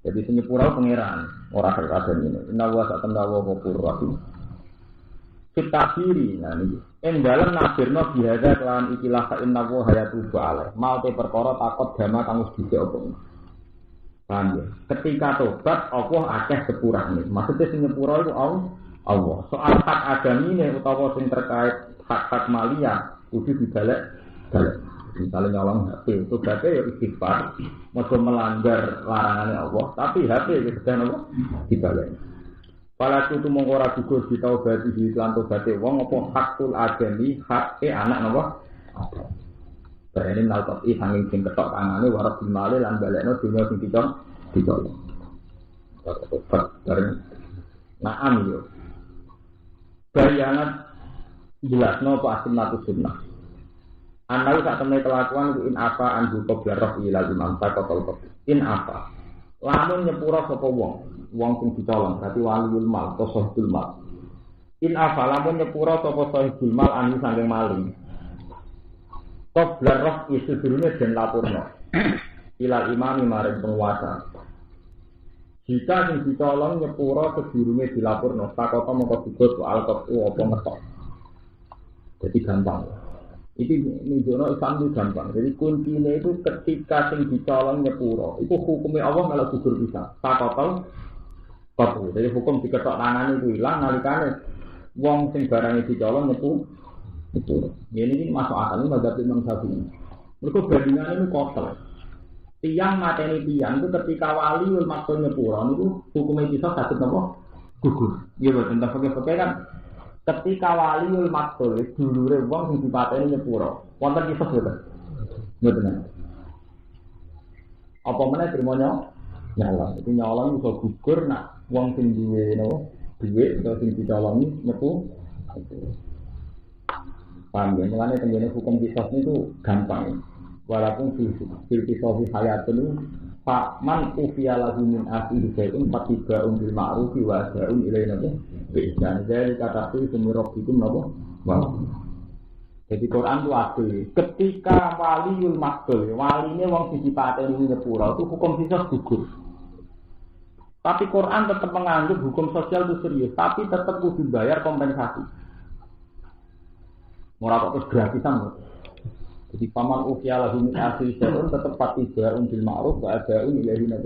Jadi sing nyepuro pangeran ora kabeh ngene. Inna wa ta'ala wa ghafurur rahim. Kita kiri nah niki. Ing dalem nabirno bihada kelan ikilah fa inna wa hayatu ba'ala. Mau te perkara takut dama kang wis dhisik apa. Paham ya? Ketika tobat Allah akeh sepurane. Maksudnya sing nyepuro iku Allah. Soal hak agamine utawa sing terkait hak-hak malia kudu dibalek. Misalnya nyolong HP, itu berarti ya istighfar, mau melanggar larangannya Allah, tapi HP itu sedang apa? Dibalek. Pala itu mengora gugur di taubati di iklan taubati wong apa hakul agami hak anak apa? Berani naltopi sanging sing ketok tangane waras dimale lan balekno dunya sing dicolong. Bareng naam yo. Bayangan jelas nopo asnatu sunnah. Anawi sak temne kelakuan ku in apa anhu qabla ila imam taqatul in apa. Lamun nyepura sapa wong sing ditolong berarti waliul mal atau sahibul mal. In apa lamun nyepura sapa sahibul mal anhu saking maling. Qabla rafi sedurunge den lapurno. Ila imam maring penguasa. Jika sing ditolong nyepura sedurunge dilapurno, takota mongko gugur soal kepu apa ngetok. Jadi gampang. Iki nunjukno Islam itu gampang. Jadi kuncinya itu ketika sing ditolong nyepura, itu hukumnya Allah malah gugur bisa. Takota kepu. Jadi hukum diketok tangan itu hilang nalikane wong sing barang ditolong nyepura. Ini masuk akal ini mazhab Imam Syafi'i. Mergo bandingannya itu kotor. tiang mateni tiang itu ketika waliul maktul nyepuro itu hukumnya kisah satu nopo gugur. Iya betul tentang pakai kan ketika waliul maktul dulure wong sing dipateni nyepuro. Wonten kisah betul. Betul. Apa meneh trimo nyolong. Itu nyolong iso gugur nak wong sing duwe nopo duit atau sing dicolongi nyepu. Paham ya? Mulanya tenggine hukum kisah itu gampang. Walaupun filsafat hayat itu Pak man ufiya lahu min akhihi syai'un fatibaun bil ma'ruf wa sa'un ilaina bi'ihsan. Jadi kata itu semirok itu napa? Wow. Jadi Quran itu adil. Ketika waliul maktul, waline wong sing dipateni nyepura itu hukum kisah gugur. Tapi Quran tetap menganggap hukum sosial itu serius, tapi tetap kudu bayar kompensasi. Ora kok gratisan. Jadi paman ufiya lahu min akhihi syai'un tetap fatibaun bil ma'ruf wa sa'un ilaina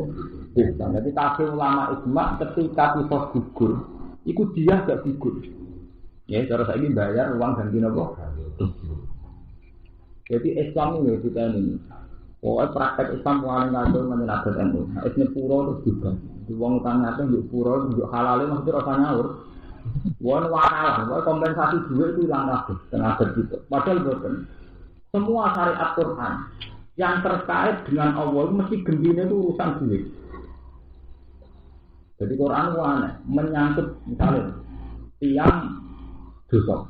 bi'ihsan. Jadi kabeh ulama ijma ketika kisah gugur, iku dia gak gugur. Ya, cara saiki bayar uang ganti napa? Jadi Islam ini kita ini, praktek Islam paling kacau menyenangkan itu. Islam pura terus juga. Di uang utangnya itu juga pura, juga halalnya masih rasanya ngawur. Uang wakal, kompensasi duit itu hilang kabeh, tenaga gitu. Padahal betul. Semua syariat Quran yang terkait dengan Allah mesti gembira itu urusan duit. Jadi Quran itu aneh, menyangkut misalnya tiang dosa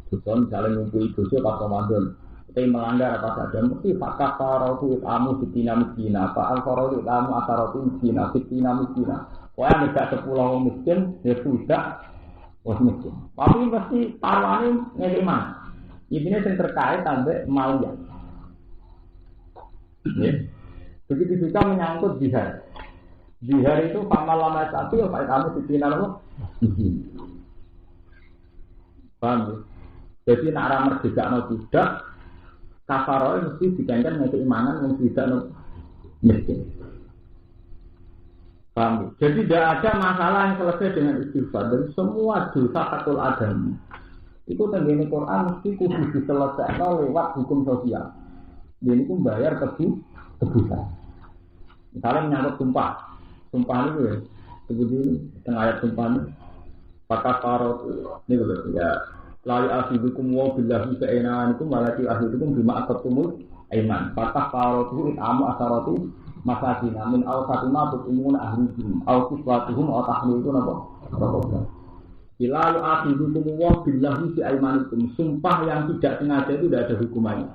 misalnya ngumpuli dosa pas Ramadan. Kita melanggar apa saja, mesti fakah farautu itamu fitina miskina, fa'al farautu itamu asaratu miskina, fitina miskina. Pokoknya negak 10 orang miskin, ya sudah, miskin. Tapi mesti taruhannya ngekik mana? Ini yang terkait sampai malian. Begitu juga menyangkut jihad. Jihad itu pamal lama satu, ya Pak itamu fitina apa? Paham ya? Jadi nak ramah juga tidak kafaroi mesti dikaitkan dengan keimanan yang tidak miskin. Paham? Jadi tidak ada masalah yang selesai dengan istighfar dan semua dosa hakul adami. Itu tenggine Quran mesti kudu diselesaikan lewat hukum sosial. Jadi itu bayar tebusan. Misalnya menyangkut sumpah itu ya. Sebetulnya tengah ayat sumpah ini. Pakar farot ini betul ya. Lalu asidukum wa billahi sa'inanikum walati asidukum bima akatumul aiman. Fatah farotuhu itamu asaratu masakina min awsatima tukumuna ahlihim awkiswatuhum awtahliku napa. Lalu asidukum wa billahi sa'inanikum. Sumpah yang tidak sengaja itu tidak ada hukumannya.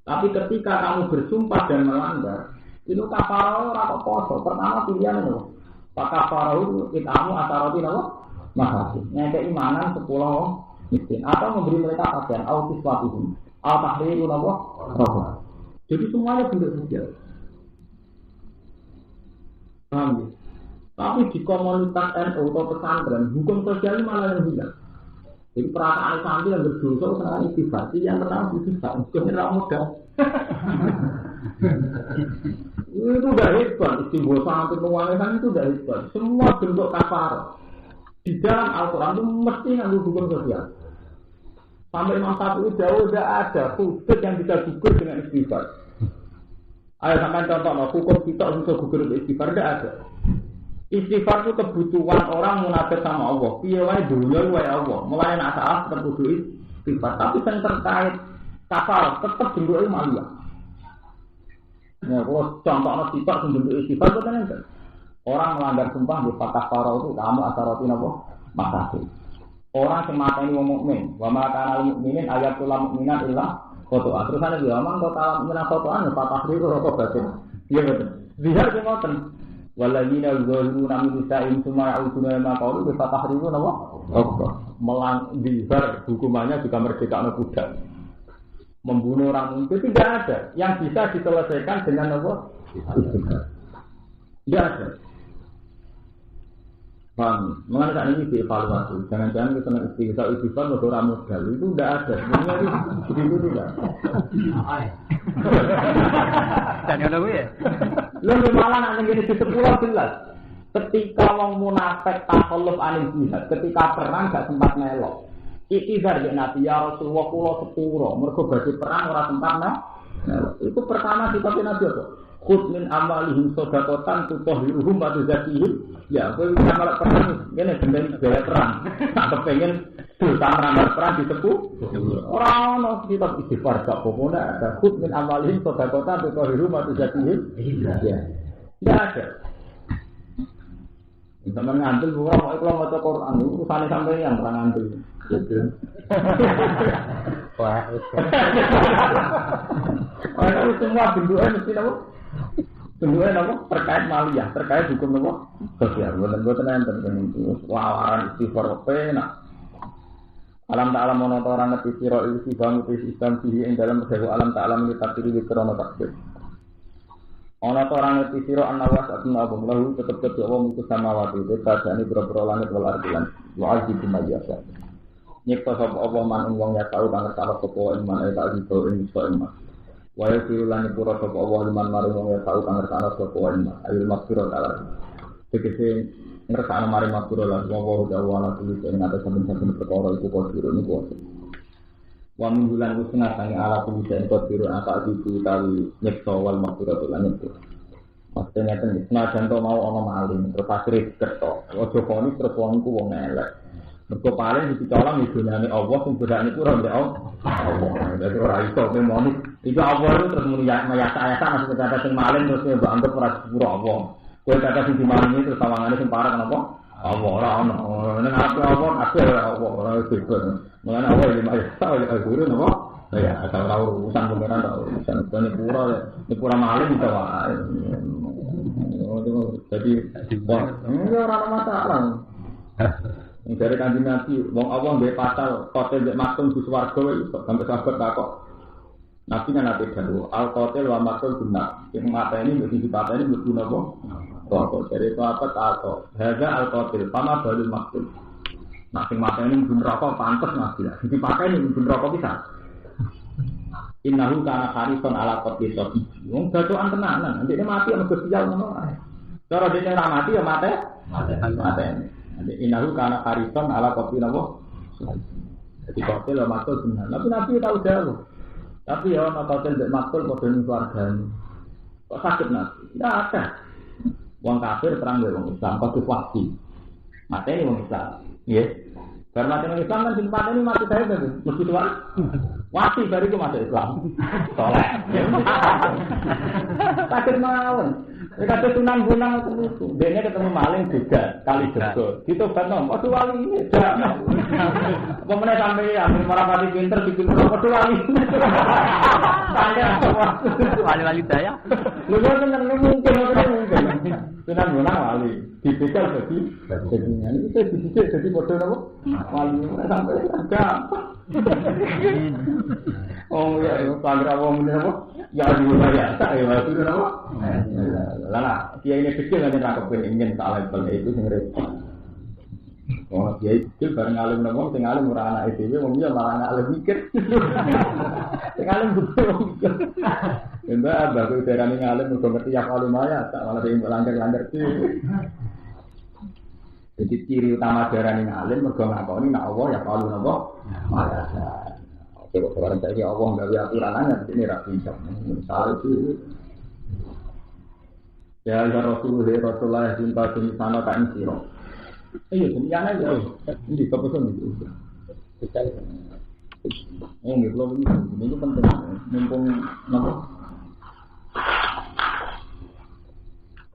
Tapi ketika kamu bersumpah dan melanggar, itu kafarah atau poso. Pertama pilihan itu. Pakar farotuhu itamu asaratu napa masakin. Yang keimanan 10 miskin atau memberi mereka pakaian autis watuhum al-tahriru napa. Jadi semuanya bentuk sosial. Paham ya? Tapi di komunitas NU atau pesantren hukum sosial ini malah yang hilang. Jadi perasaan santri yang berdosa sangat istighfar. Yang pertama istighfar, mungkin mudah. Itu udah hebat, istighfar sampai penguangan itu udah hebat. Semua bentuk kafar di dalam Al-Quran itu mesti ngandung hukum sosial. Sampai Imam Syafi'i jauh tidak ada hukum yang bisa gugur dengan istighfar. Ayo sampai contoh, hukum kita bisa gugur dengan istighfar tidak ada. Istighfar itu kebutuhan orang munafik sama Allah. Piye wae dunya wae Allah. Mulai nak salah tetap kudu istighfar. Tapi yang terkait kafar tetap bentuknya malia. Nah, kalau contohnya sifat bentuk istighfar itu kan orang melanggar sumpah di fatah farau itu kamu asaratin apa? Makasih. Orang semata ini wong mukmin, wa ma kana lil mukminin ayatul mukminat illa qato'an. Terus ana dia omong qato'an mukminat qato'an fatah riku roko batin. Iya betul. Biar ki ngoten. Walladina zalimuna min sa'in summa ya'uduna ma qalu bi fatah riku napa? Melang bihar hukumannya juga merdeka budak. Membunuh orang itu tidak ada yang bisa diselesaikan dengan apa? Tidak ada. Paham? Mengenai saat ini dievaluasi. Jangan-jangan kita istighfar berdoa modal itu tidak ada. Sebenarnya itu tidak. Dan yang lalu ya. Lalu malah nanti gini di 10 jelas. Ketika orang munafik takhalluf anil jihad, ketika perang gak sempat melok. Ikhtiar ya Nabi ya Rasulullah kula sepuro. Mergo badhe perang ora sempat melok. Itu pertama sifatnya Nabi apa? Khud min amalihim shadaqatan tutahhiruhum wa tuzakkihim. Ya, kowe amal perang ngene gendeng gaya perang. Tak kepengin dosa amal perang disepuh. Ora ono kitab istighfar gak apa-apa ada khud min amalihim shadaqatan tutahhiruhum wa tuzakkihim. Ya. Tidak ada. Sampeyan ngantul ora kok maca Quran urusane sampeyan ora ngantul. Wah. Itu semua bentuknya mesti apa? Bentuknya apa? Terkait maliyah, terkait hukum apa? Sosial. Bukan enten itu. Wawaran istighfar penak. Alam ta'ala mono orang ngerti sira iki bangun Islam sih ing dalam sewu alam ta'ala menitapiri di krono takbir. Ana orang ngerti sira anawas atna apa lahu tetep kedhe wong iku samawati tekadane boro-boro langit wal ardilan. Wa azibu majasa. Nyipta sapa apa man wong ya tau kang ngerti sapa iman tak dido ing iso iman. Wae pirulane pura sapa Allah liman mari wong ya tau kang ngerti sapa iman. Ayo makfiro taala. Tegese ngerti mari makfiro lan wong dawala tulis ing atas saben-saben perkara iku kodiro niku. Wa min bulan usna sange ala tulis ing kodiro apa itu tawi nyipta wal makfiro lan itu. Maksudnya ten senajan to mau ana maling terus akhire kerto. Ojo koni terus wong iku wong elek. Mergo paling dicolong idunane Allah sing bedane pura mbek Allah. Dadi ora iso memoni. Iki Allah itu terus muni mayasa-ayasa masuk kata sing maling terus mbok anggap ora sepuro Allah. Kowe kata sing dimalingi terus sawangane sing parah kenapa? Allah ora ono. Ning aku Allah ora sibuk. Mulane Allah iki mayasa oleh guru napa? Ya, asal ora urusan pengeran ta urusan kene pura nek pura maling iso wae. Jadi ora ana masalah. Dari kanjeng Nabi, wong Allah nggih pasal kotel mek maksum di swarga iso sampe sahabat takok. Nabi kan ate dawuh, al qatil wa maksum guna. Sing mateni mesti dipateni mesti napa? Kok dari itu apa takok. Hadza al qatil, sama balul maksum. Nah sing mateni mesti neraka pantes Nabi. Dipateni mesti neraka bisa. Innahu kana harisun ala qatil sabi. Wong gadokan tenanan, ndekne mati ana gesial ngono ae. Cara dene ora mati ya mateni. Inahu karena harisan ala kopi nabo. Jadi kopi lah makul benar. Tapi Nabi tahu jauh. Tapi ya kopi tidak makul modern keluarga. Kok sakit Nabi? Tidak ada. Wong kafir terang dari wong Islam. Kopi wasi. Mati ini wong Islam. Yes. Karena mati wong Islam kan tempat ini mati saya tadi. Mesti tua. Wasi dari itu masuk Islam. Soleh. Sakit mawon. Kata Sunan Bonang itu, dia ketemu maling juga kali jebol. Gitu kan nom, waktu wali ini dah. Pemenang sampai ambil marapati pinter bikin waktu wali. Tanya wali daya. Lu kan mungkin. Sunan Bonang wali, dibekal jadi. Ini kita dibekal jadi bodoh apa? Wali sampai agak. Oh ya, pagar awam ini apa? Ya juga ya, tak ya itu apa? Lala, dia ini kecil nanti nangkep ingin tak level itu sendiri. Oh dia kecil bareng alim nongol, tinggal alim murah anak itu, mungkin malah anak alim mikir. Tinggal alim betul mikir. Entah abah tu darah ni alim untuk ngerti ya kalau maya, tak malah dia langgar tu. Jadi ciri utama darah ni alim, mereka ngakau ni nak Allah ya kalau nabo, maya. Kalau sekarang saya Allah nggak ada aturannya ini rapi jam. Misal itu ya Rasulullah cinta sini sana tak insiro. Iya sebenarnya ya ini keputusan itu. Oh nggak belum ini penting. Mumpung apa?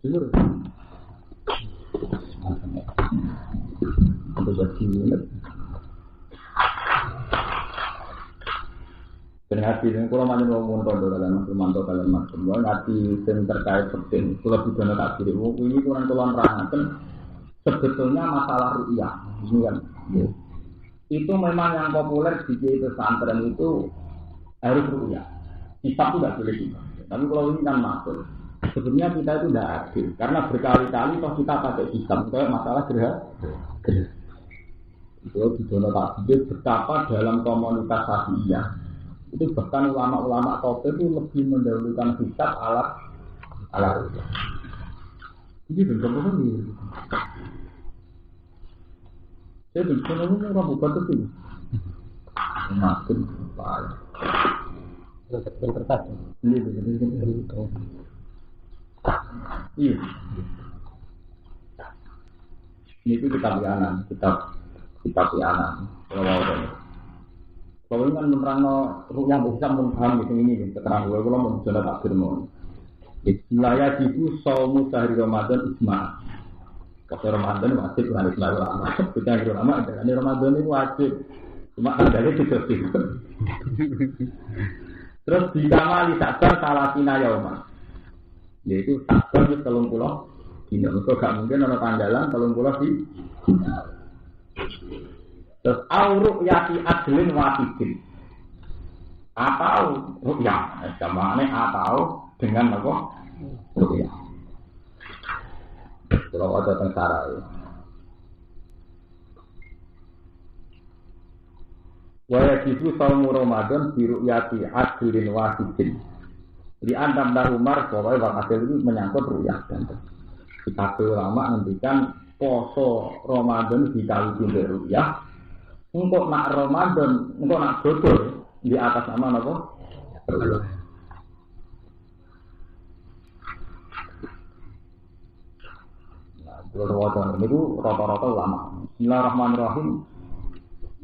Jujur. Untuk jadi hati yang kurang banyak ngomong kondo dalam mantau dalam macam hati yang terkait penting kalau bukan tak kiri ini kurang terang sebetulnya masalah ru'yah ini kan itu memang yang populer di pesantren itu harus ru'yah kita tidak boleh juga tapi kalau ini kan masuk sebenarnya kita itu tidak adil karena berkali-kali toh kita pakai sistem kayak masalah gerah itu di zona takdir betapa dalam komunitas sahiyah itu bahkan ulama-ulama top itu lebih mendahulukan hisab alat ru'yah. Ini benar-benar ni. Saya benar-benar orang bukan tu. Makin apa? Kertas. Ini benar-benar itu. Iya. Ini itu kitab lianan. Kalau ini kan menerangno rukyah bisa paham gitu ini keterangan gue kalau mau jalan takbir mau. Bismillah itu saumu sehari Ramadan ijma. Kalau Ramadan wajib harus ulama. Kita ulama ada. Ini Ramadan itu wajib. Cuma tandanya juga sih. Terus dikamali sakban salatina yauma. Yaitu sakban itu 30 dina. Itu gak mungkin ada tanggalan 30 di. Terus auruk yati adlin wahidin. Atau rukyah. Jamannya atau dengan apa? Rukyah. Kalau ada tentara ya. Waya jibu saumu Ramadan biru'yati adlin wahidin. Di antam dan Umar bahwa Bang Adil itu menyangkut ru'yah dan kita ulama ngendikan poso Ramadan dikali tiga ru'yah. Untuk nak Ramadan, untuk nak bodol di atas nama apa? Ru'yah. Nah, itu rata-rata ulama. Bismillahirrahmanirrahim.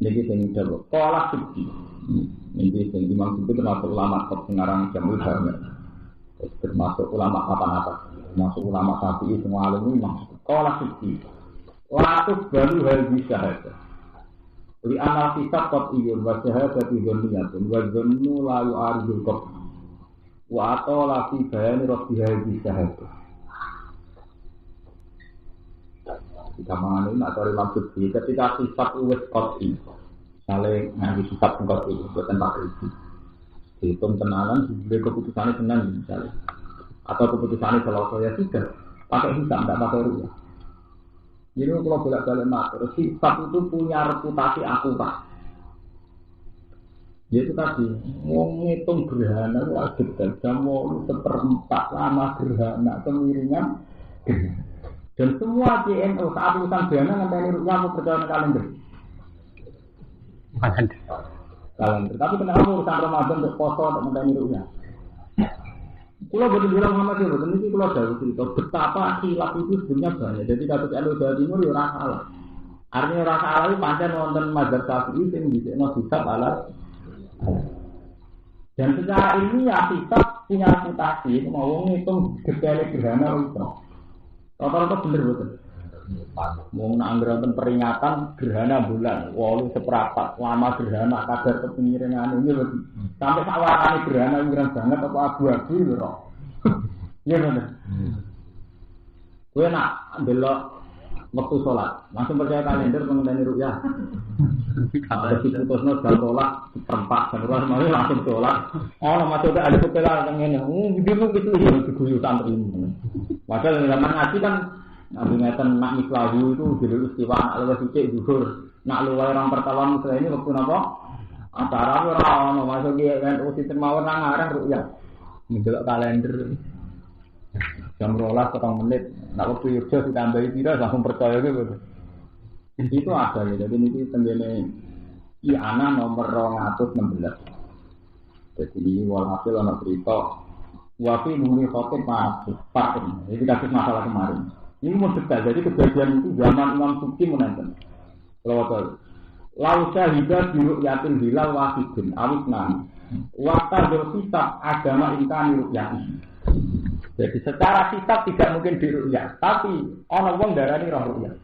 Jadi sing jawab, kolak suci. Ini sing Imam Suci termasuk ulama top pengarang Jamul Jamil. Termasuk ulama apa-apa. Termasuk ulama Syafi'i semua alim ini masuk. Kolak suci. Latus baru hal bisa saja. Li anak kitab kot iyun wajah dari zoniyatun wajonu layu aridul kot. Wa atau lagi bayani rofi hal bisa saja. Kita mengenai atau Imam Suci ketika sifat uwes koti saling ngambil sifat koti buatan pakai itu hitung tenanan sebagai keputusannya senang misalnya atau keputusannya kalau saya sudah pakai hisab tidak pakai rupiah. Jadi kalau bolak-balik matur sifat itu punya reputasi akurat. Yaitu tadi mau ngitung gerhana wajib jam mau 1/4 lama gerhana kemiringan. Dan semua JNO saat urusan dana ngenteni rupiah aku percaya kalender. Kalender. Tapi kenapa urusan Ramadan untuk poso untuk ngenteni rupiah? Kalau betul bilang Muhammad ya betul ini kalau jauh cerita betapa khilaf itu sebenarnya banyak. Jadi kasus NU Jawa Timur ya orang salah. Artinya orang salah itu pancen nonton mazhab Syafi'i sing dhisik hisab ala. Dan secara ilmiah hisab punya reputasi mau ngitung detail gerhana itu. Rata-rata bener betul. Mau nanggeran peringatan gerhana bulan, walu seperempat lama gerhana kadar kepemiringan ini lebih sampai sawarane gerhana miring banget apa abu-abu lho. Iya bener. Kowe nak delok waktu sholat, langsung percaya kalender mengenai rukyah. Ada situ terusno jam 12 seperempat, jam 12 malam langsung sholat. Oh, masuk ke ada kepala ngene. Biru gitu ya diguyu santri. Padahal zaman ngaji kan nabi ngeten nak mislahu itu dulu istiwa nak luwes sithik zuhur. Nak luwes orang pertawan Muslim ini waktu napa? Acara ora ono masuk ki NU sistem mawon nang arah rukyah. Ndelok kalender. Jam 12 petang menit, nak waktu Yogyo ditambahi pira langsung percaya gitu. Itu ada ya, jadi ini tenggene Iana nomor 216. Jadi ini walhasil ana cerita wafi muni khotib Pak. Ini kasus masalah kemarin. Ini mau detail, jadi kejadian itu zaman Imam Suci menonton. Kalau lau syahidah biru yatin hilal wahidin awisnan wakta berkitab agama ingkani rukyah. Jadi secara kitab tidak mungkin dirukyah, tapi orang wong darani roh rukyah.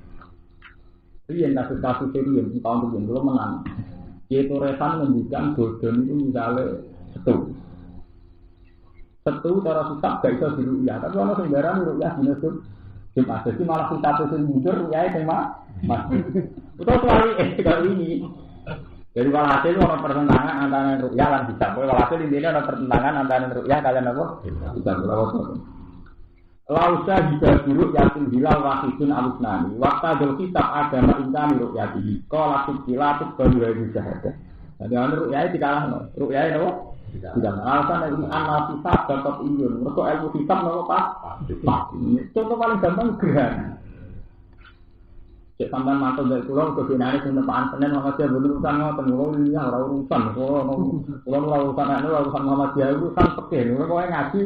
Riyen kasus-kasus serius tahun itu belum menang. Yaitu resan mendikan bodon itu misalnya setu cara kitab gak bisa dirukyah, tapi orang sing darani rukyah dinasut Jumat. Jadi malah kitab itu mundur rukyah tema masih. Betul sekali kali ini. Jadi walhasil ada pertentangan antara rukyah dan hisab. Walhasil intinya ada pertentangan antara rukyah kalian apa? Hisab. Lausa hibah buruk yakin hilal wahidun alusnani. Waktu ada kitab agama ingkani rukyati. Kalau latuk baru dari syahadah. Jadi rukyah itu kalah no. Rukyah itu apa? Tidak. Alasan ini anak hisab dapat iyun. Mereka ilmu hisab no apa? Contoh paling gampang gerhana. Cek sampean mantul dari pulau ke finale sing tepakan Senin Muhammadiyah bener urusan ngoten kula iki ora urusan kula ora urusan Muhammadiyah itu kan pekeh kula kowe ngaji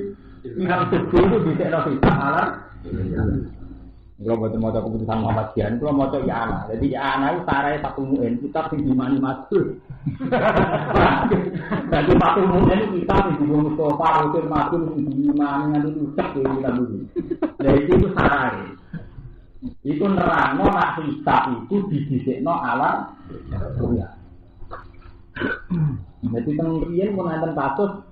nang subuh itu disekno kita alar kula boten maca keputusan Muhammadiyah kula maca ya ana jadi ya ana itu sarae satu muin kitab sing dimani masuk jadi satu muin kitab sing dibunuh Mustafa Rasul Masuk sing dimani nganti rusak kitab iki lha itu sarae iku nerangno nak hisab iku didhisikno alam dunya. Jadi kemudian menanten kasus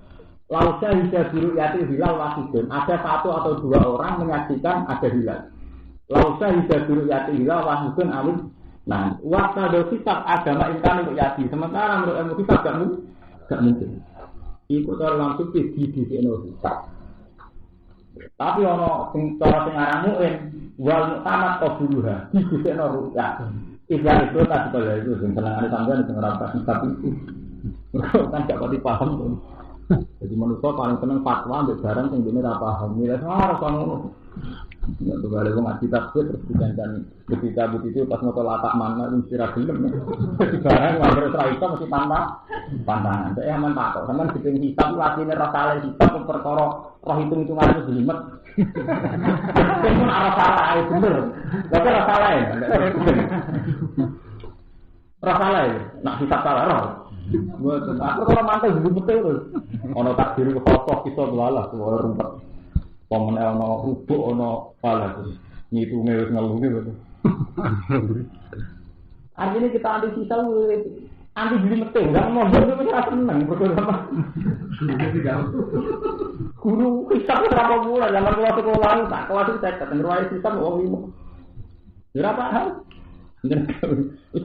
lausa hingga biru yati hilal wasidun. Ada satu atau dua orang menyaksikan ada hilal. Lausa hingga biru yati hilal wasidun amin. Nah, waktu ada hisab agama insan untuk yati. Sementara menurut ilmu hisab gak mungkin. Iku cara langsung didhisikno hisab. Tapi ono sing cara sing aran muin wal tamat qabuluha digusekno rukyah. Ikhlas itu tak kaya itu sing senengane sampeyan sing ora paham tapi itu. Kan gak pati paham. Jadi manusia paling seneng fatwa mbek barang sing dene ora paham. Ya ora ngono. Ya tuh kalau ngaji tafsir terus dijangan ketika begitu pas moto latak mana inspirasi film. Jadi barang wae ora iso mesti pantangan. Saya aman tak kok. Sampeyan diping hitam latine rasa le hitam perkara roh hitung-hitungan itu jelimet. Pun arah salah itu bener. Tapi rasa salah ya. Rasa salah ya. Nak hisab salah roh. Mboten. Aku kalau mantel jelimet terus. Ono takdir kok kita dolalah suara rumput. Pemene ana ubuk ana pala ngitunge wis ngelungi betul. Artinya kita anti sisa anti jeli mete enggak mondok itu ora seneng perkara. Guru hisab berapa bulan zaman kula sekolah tak kelas itu saya ketemu ruang hisab wong limo. Ya paham. Wis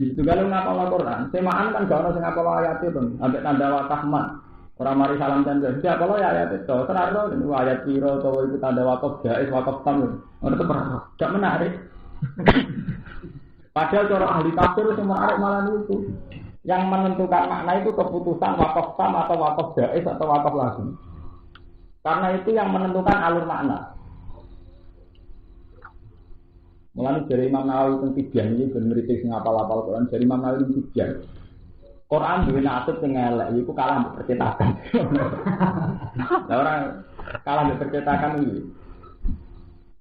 di kalau ngapal Al-Qur'an, semaan kan gak ono sing ngapal ayat itu, ambek tanda wakafman. Orang mari salam tanda. Siapa lo ya ayat itu? Terus ayat piro atau itu tanda wakaf jais wakaf tam. Orang itu tidak menarik. Padahal cara ahli tafsir itu menarik malah itu. Yang menentukan makna itu keputusan wakaf tam atau wakaf jais atau wakaf lagi. Karena itu yang menentukan alur makna. Mulai dari Imam Nawawi tentang tibian ini bermeritik ngapal-apal Quran dari Imam Nawawi tentang tibian. Quran duwe nasib sing elek iku kalah mbek percetakan. Lah orang kalah mbek percetakan iki.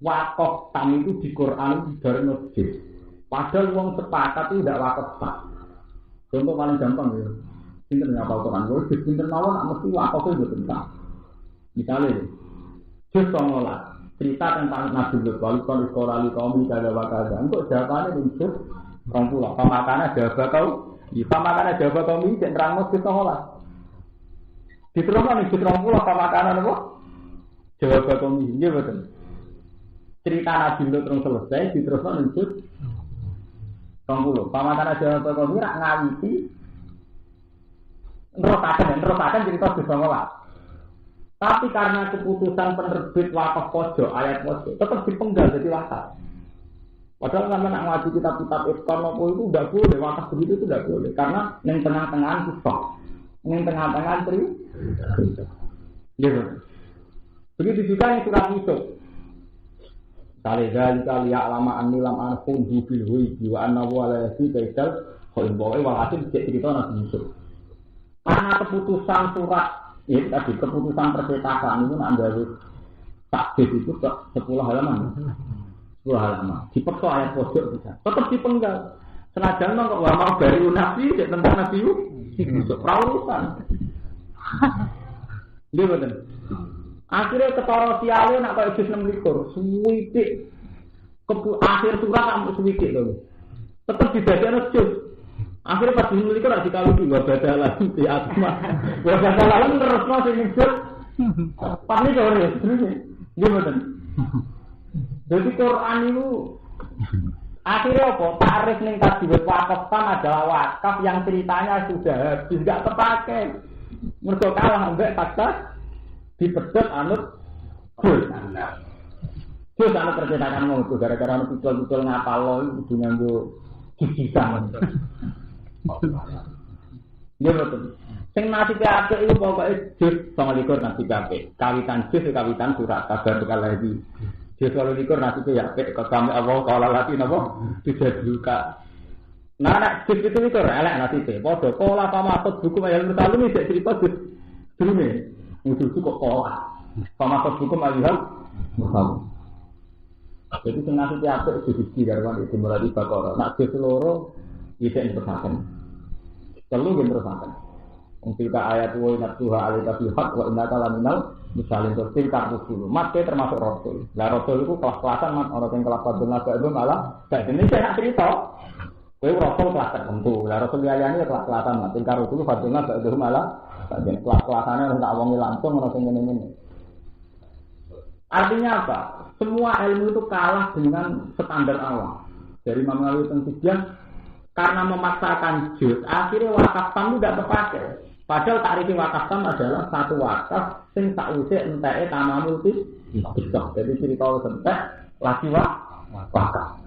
Wakaf tam itu di Quran dibarno juz. Padahal wong sepakat itu ndak wakaf tam. Contoh paling gampang ya. Pinter ngapal Quran, kok juz pinter mawon mesti wakaf itu tentang. Misalnya juz 19 cerita tentang Nabi Lut wali kon sekolah li kaum kada wakada. Untuk jawabannya juz 20. Pemakannya jawab kau kita makanan Jawa kami cek nerangno kita ngolah. Diteruskan nih diterangno apa makanan apa? Jawa kami nggih betul. Cerita Nabi Lut terus selesai diterusno njut 20. Pamakanan Jawa kami rak ngawiti nerusaken cerita bisa ngolah. Tapi karena keputusan penerbit wakaf pojok ayat pojok tetap dipenggal jadi wakaf. Padahal sama nak ngaji kitab-kitab Ibn Nopo itu tidak boleh, wakaf begitu itu tidak boleh. Karena yang tengah-tengah susah, yang tengah-tengah cerita. Gitu. Begitu juga yang surat Yusuf. Salih kali alama anilam anfun hibilhui jiwa anahu alayhi kaisal khoin bawa walhasil cerita Nabi Yusuf. Karena keputusan surat itu tadi keputusan percetakan itu nak dari takbir itu 10 halaman. 10 halaman. Dipeksa ayat pojok bisa. Tetap dipenggal. Senajan kok mau dari Nabi tentang Nabi Yusuf rawusan. Dia betul. Akhirnya ketara siale nak kaya juz 26 suwidik. Akhir surat sampai suwidik lho. Tetap didadekno juz. Akhirnya pas dimiliki nak dikali dua badalah di atma. Dua badalah terus masih juz. Pas ini sore terus. Dia betul. Jadi Quran itu akhirnya apa? Tarif ning tasbih wakaf tam adalah wakaf yang ceritanya sudah habis enggak terpakai. Mergo kalah ambek fakta dipedhot anut juz. Juz anut percetakan ngono gara-gara anu betul-betul ngapal lo kudu nganggo jujusan. Nggih betul. Sing nasibe apik iku pokoke juz 29 nasibe apik. Kawitan juz kawitan surat kabar bekal lagi. Dia selalu likur nanti itu ya, ke kami Allah kalau lagi napa tidak juga. Nah, nak jus itu likur elek nanti itu. Podo pola pamatut hukum ayat mutalim ini cerita jus dulu musuh kok pola. Pamatut hukum ayat mutalim. Jadi sengaja tiap itu disikirkan itu mulai bakor. Nak jus loro bisa intersakan. Perlu intersakan. Untuk ayat wa inna tuha alika filhaq wa inna kalaminal misalin tertil kartu dulu. Mat termasuk rasul. Lah rasul itu kelas-kelasan mat orang yang kelas 14 itu malah kayak ini saya nak cerita. Kowe rasul kelas tertentu. Lah rasul liyane ya kelas-kelasan mat tingkar dulu fadilna itu malah bagian kelas-kelasane ora tak wongi langsung ora sing ngene-ngene. Artinya apa? Semua ilmu itu kalah dengan standar Allah. Dari Imam Nawawi tentang karena memaksakan juz, akhirnya wakaf tam itu tidak terpakai. Padahal takrif wakaf tam adalah satu wakaf sing sakwise enteke tamamul bisa. Jadi cerita entek lagi wakaf.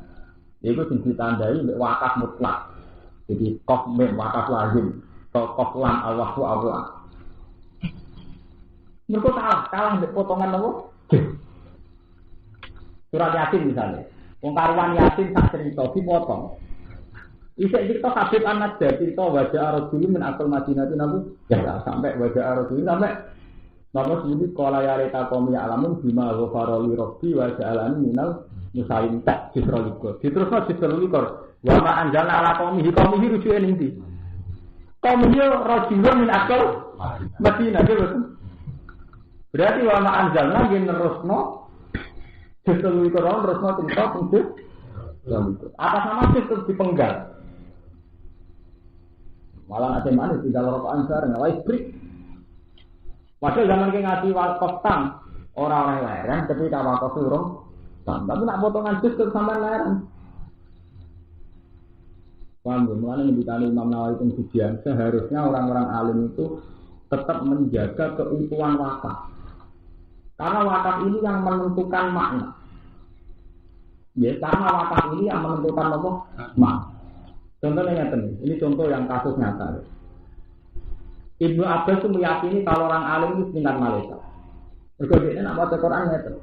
Iku sing ditandai mek wakaf mutlak. Jadi qaf mem wakaf lazim, qaf lam Allahu Allah. Mergo kalah mek potongan apa? Surat Yasin misalnya. Wong karuan Yasin tak cerita dipotong. Isek cerita Habib Ahmad Jah cerita wajah Ar-Rasul min akal Madinah nabu ya sampai wajah Ar-Rasul sampai nama sebut qala ya reta qaum ya alamun bima ghafara li rabbi wa ja'alani minal musalim tak disroliko diterusno disroliko wa ma anzalna ala qaumihi rujuke ning ndi qaumihi rajulun min akal Madinah betul berarti wa ma anzalna yen nerusno disroliko terusno cerita punjul atas nama itu dipenggal. Malah ada manis tinggal rokokan bareng, wis break. Padahal zaman ki ngaji wakaf tam, orang lereng tapi tak wakaf urung. Tapi nak potongan jus terus sampean lereng. Paham ya, mulane ngendikane Imam Nawawi kemudian seharusnya orang-orang alim itu tetap menjaga keutuhan wakaf. Karena wakaf ini yang menentukan makna. Ya, karena wakaf ini yang menentukan apa? Makna. Contohnya ini contoh yang kasus nyata. Ibnu Abbas itu meyakini kalau orang alim itu tingkat malaikat. Berikutnya nak baca Quran nyata.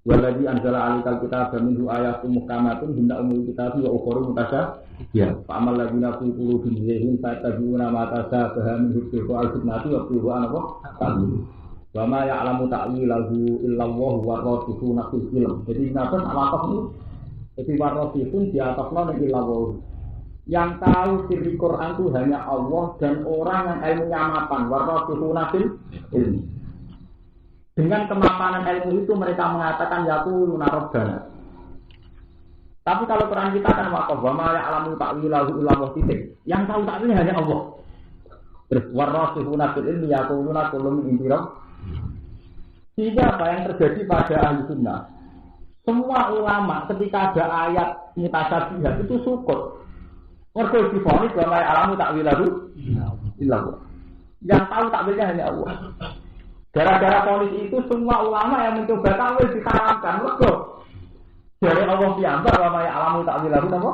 Waladhi anzala alikal kitab minhu ayatun muhkamatun hinda umul kitab wa ukhoru mutasya. Ya. Fa'amal lagi nafi puluh bin zihim fa'tabi'una matasa bahamin hudbihu al-fitnati wa bihu anapa? Ta'lim. Wa ma ya'lamu ta'wilahu illallahu wa rasikhuna fil ilm. Jadi kenapa wakaf ini? Jadi warosifun di atasnya negeri lawo. Yang tahu siri Quran itu hanya Allah dan orang yang ilmunya mapan. Warosifun fil ilmi. Dengan kemapanan ilmu itu mereka mengatakan yaquluna rabbana. Tapi kalau Quran kita kan wakaf, wa ma ya'lamu ta'wilahu illallah titik. Yang tahu takwilnya hanya Allah. Terus warosifun fil ilmi yaquluna kullu min indirab. Sehingga apa yang terjadi pada ahli sunnah? Semua ulama ketika ada ayat mutasyabihat itu syukur. Mergo difonis bahwa alamu takwilahu illallah. Yang tahu takwilnya hanya Allah. Gara-gara fonis itu semua ulama yang mencoba takwil diharamkan. Mergo dari Allah piyambak bahwa alamu takwilahu apa?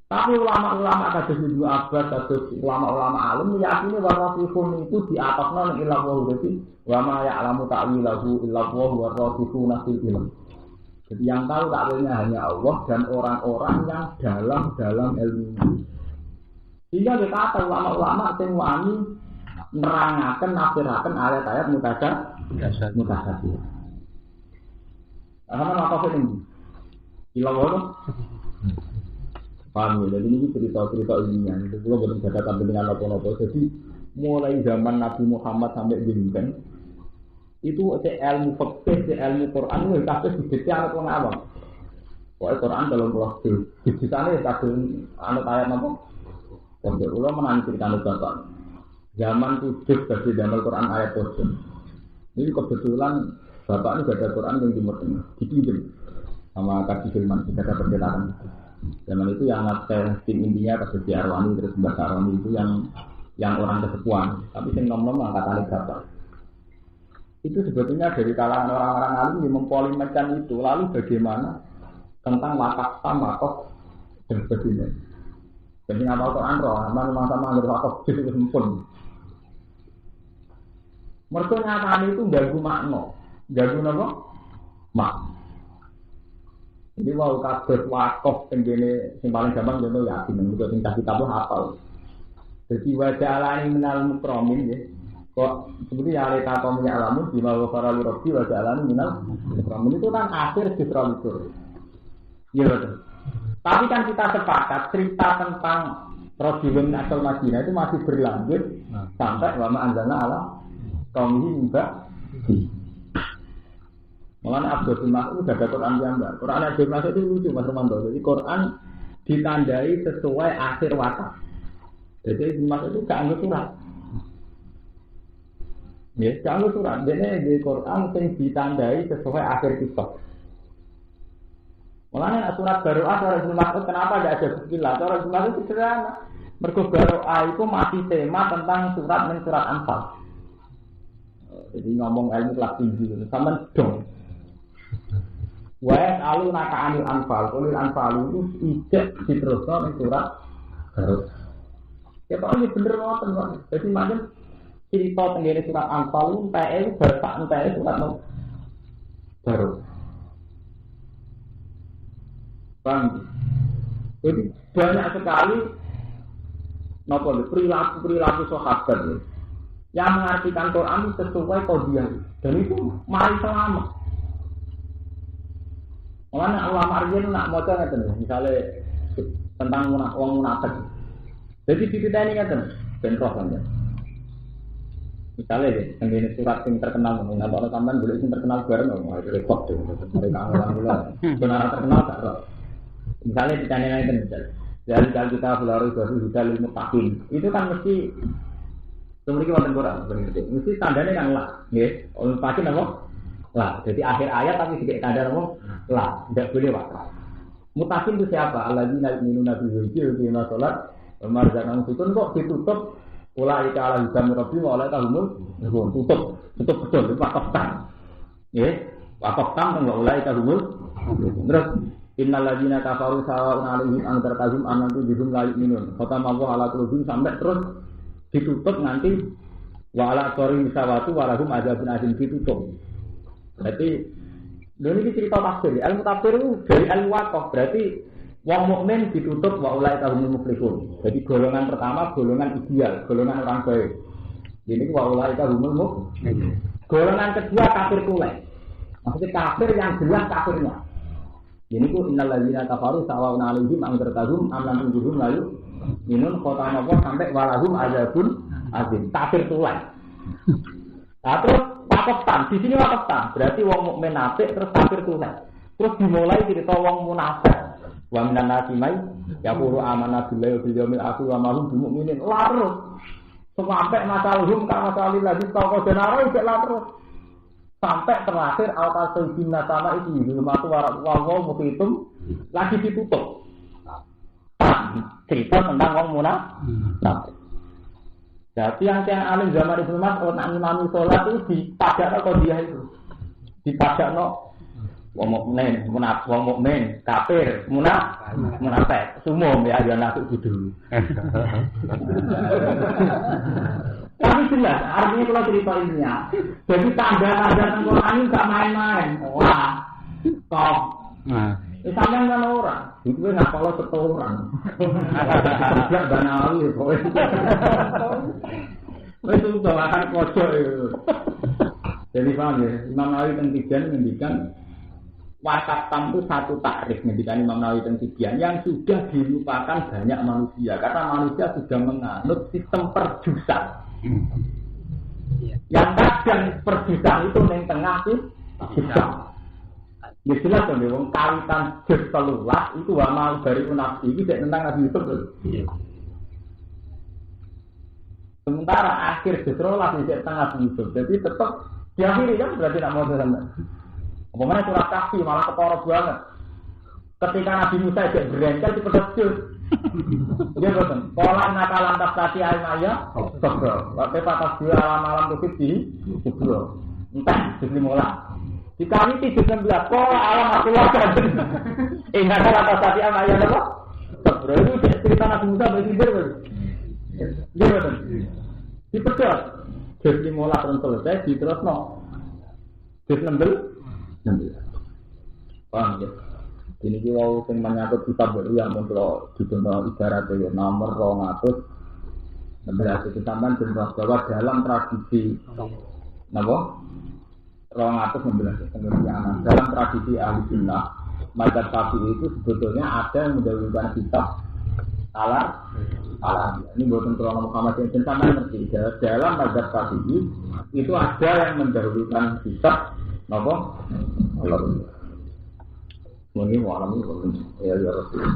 Tapi ulama-ulama kados Ibnu Abbas, kados ulama-ulama alim meyakini bahwa sifun itu di atasnya illallah berarti wa ma ya'lamu ta'wilahu illallah wa rasikhuna fil ilm. Jadi yang tahu takwilnya hanya Allah dan orang-orang yang dalam ilmu. Sehingga kita ulama-ulama sing wani nerangaken nafsiraken ayat-ayat mutasyabihat. Apa apa ini? Illallah. Paham ya, jadi ini cerita-cerita ilmiah. Itu kalau belum ada dengan apa-apa. Jadi mulai zaman Nabi Muhammad sampai jenjang itu ilmu fikih, ilmu Quran itu kabeh didetail orang awam. Pokoknya Quran dalam proses digitalnya kadang anut ayat apa? Untuk ulama menang cerita bapak. Zaman tujuh dari dalam Quran ayat tujuh. Ini kebetulan bapak ini gak ada Quran yang Timur Tengah, dipinjam sama Kaki Sulman, tidak ada percetakan. Zaman itu yang ngasih tim India Kasih Arwani terus Mbak Arwani itu yang orang kesepuan, tapi sing nom-nom angkatan bapak. Itu sebetulnya dari kalangan orang-orang alim yang mempolimekan itu. Lalu bagaimana tentang wakaf sama wakaf dan sebagainya. Jadi ngapal Quran roh, sama-sama anggap wakaf itu sempun. Mereka nyatanya itu ganggu makna. Gagu napa? Mak. Jadi wau kabeh wakaf tenggene sing paling gampang contoh yakin juga sing kitab hafal. Jadi wajah minal mukramin ya. Kok seperti ya ada takomnya alamun di malu para lirobi wajah minal mukramin itu kan akhir sisra itu. Iya betul. Tapi kan kita sepakat cerita tentang Rasulullah asal Madinah itu masih berlanjut sampai wama anzalna ala kaumih juga. Mulanya Abdul Mas'ud itu ada Quran gambar. Quran Abdul Mas'ud itu lucu Mas Romanto. Jadi Quran ditandai sesuai akhir wakaf. Jadi Abdul Mas'ud itu gak anggo surat. Ya, gak anggo surat. Jadi di Quran yang ditandai sesuai akhir kisah. Mulanya surat Baro'ah surat Abdul Mas'ud kenapa gak ada bismillah? Surat Abdul Mas'ud itu sederhana. Mergo Baro'ah itu masih tema tentang surat dan surat Anfal. Jadi ngomong ilmu kelas tinggi itu sama dong. Wa'at alu naka anil anfal, kulil anfal itu ijek diteruskan di surat Baro'ah. Ya pokoknya bener banget. Jadi macam cerita tenggiri surat anfal itu PL berpak PL surat Baro'ah. Bang, jadi banyak sekali perilaku sahabat yang mengartikan Quran sesuai kodiah dan itu mari selamat. Mulanya ulama Arjen nak maca ngeten misalnya tentang wong munafik. Jadi dititeni ngeten ben roh kan. Misalnya ya, tenggene surat yang terkenal nambah sampean boleh sing terkenal bareng kok repot tuh. Mereka orang-orang benar terkenal tak roh. Misalnya ditanya ngeten misalnya. Dari kita belaru baru sudah ilmu takin. Itu kan mesti memiliki wonten Quran bener. Mesti tandanya kan lah, nggih. Ulun takin apa? Lah, jadi akhir ayat tapi sedikit tanda apa? Lah, tidak boleh wakaf. Mutakin itu siapa? Alladzina yu'minuna bil-ghaibi wa yuqimuna shalat wa ma razaqnahum sukun kok ditutup ulaika ala hudam rabbi wa ulaika humul tutup betul wakaf tam. Nggih, wakaf tam wa ulaika humul. Terus innal ladzina kafaru sawa'un 'alaihim antartahum am lam tunzirhum la yu'minun. Khatama Allahu ala qulubihim sampai terus ditutup nanti wa ala qari sawatu wa lahum adzabun azim ditutup. Berarti ini cerita tafsir. Ilmu tafsir itu dari ilmu wakaf. Berarti wong mukmin ditutup wa ulaika humul muflihun. Jadi golongan pertama golongan ideal, golongan orang baik. Ini wa ulaika humul muflihun. Golongan kedua kafir kulai. Maksudnya kafir yang jelas kafirnya. Ini ku innal ladzina kafaru sawa'un 'alaihim antartahum am lam tunzirhum la yu'minun khatama sampai walahum adzabun azim. Kafir kulai. Nah, terus wakaf tam, di sini wakaf tam, berarti wong mukmin nafik terus kafir tunai. Terus dimulai cerita wong munafik. Wa minan nasi mai yaqulu amanna billahi wa bil yaumil akhir wa ma hum bimu'minin. Larus. Sampai masalahum ka masalil ladzi taqwa denaro iki larus. Sampai terakhir al-tasawwina sama itu zulmatu wa mufitum lagi ditutup. Cerita tentang wong munafik. Jadi yang alim zaman Ibnu Mas'ud nak ngimami sholat itu dipajakno kodiah itu. Dipajakno wong mukmin, kafir, munafik, sumum ya nasuk kudu. Tapi jelas, artinya kalau cerita ininya. Jadi tanda-tanda Al-Qur'an ini enggak main-main. Wah. Kok. Sampeyan kan ora. Itu nggak kalau setoran. Kerja banawi kowe. Wes itu akan kocok itu. Jadi paham ya, Imam Nawawi teng Tijan ngendikan wakaf tam itu satu takrif ngendikan Imam Nawawi teng Tijan yang sudah dilupakan banyak manusia karena manusia sudah menganut sistem perjusan. Yang kadang perjusan itu yang tengah sih Islam. Ya jelas dong, wong kawitan juz 13 itu wa mau dari nafsi iki tentang Nabi Yusuf. Sementara akhir juz 13 iki tentang Nabi Yusuf. Jadi tetap diakhiri kan berarti tidak mau sampai. Apa surat Kahfi malah ketara banget. Ketika Nabi Musa jadi berencana di pedesjus. Dia betul. Pola nakalan tafsati ayat sobro. Waktu patas dua alam tukit di sobro. Entah jadi mulai. Di kami tidak sembilan pola alam aku lakukan. Ingat kata tadi ayat apa? Sobro itu cerita Nabi Musa berjibir. Dia betul. Di pedesjus. Jadi mulai terus selesai di terus no. Juz 16. Paham ya? Ini kita yang menyangkut kitab baru yang untuk dicontoh ibarat ya nomor 200 berarti disampaikan jumlah bahwa dalam tradisi napa 216 kemudian dalam tradisi ahli sunnah mazhab Syafi'i itu sebetulnya ada yang mendahulukan kitab alam ini bukan krono Muhammad yang sampai ngerti dalam mazhab Syafi'i itu ada yang mendahulukan kitab napa Allah. Mungkin malam ini ya Rasul.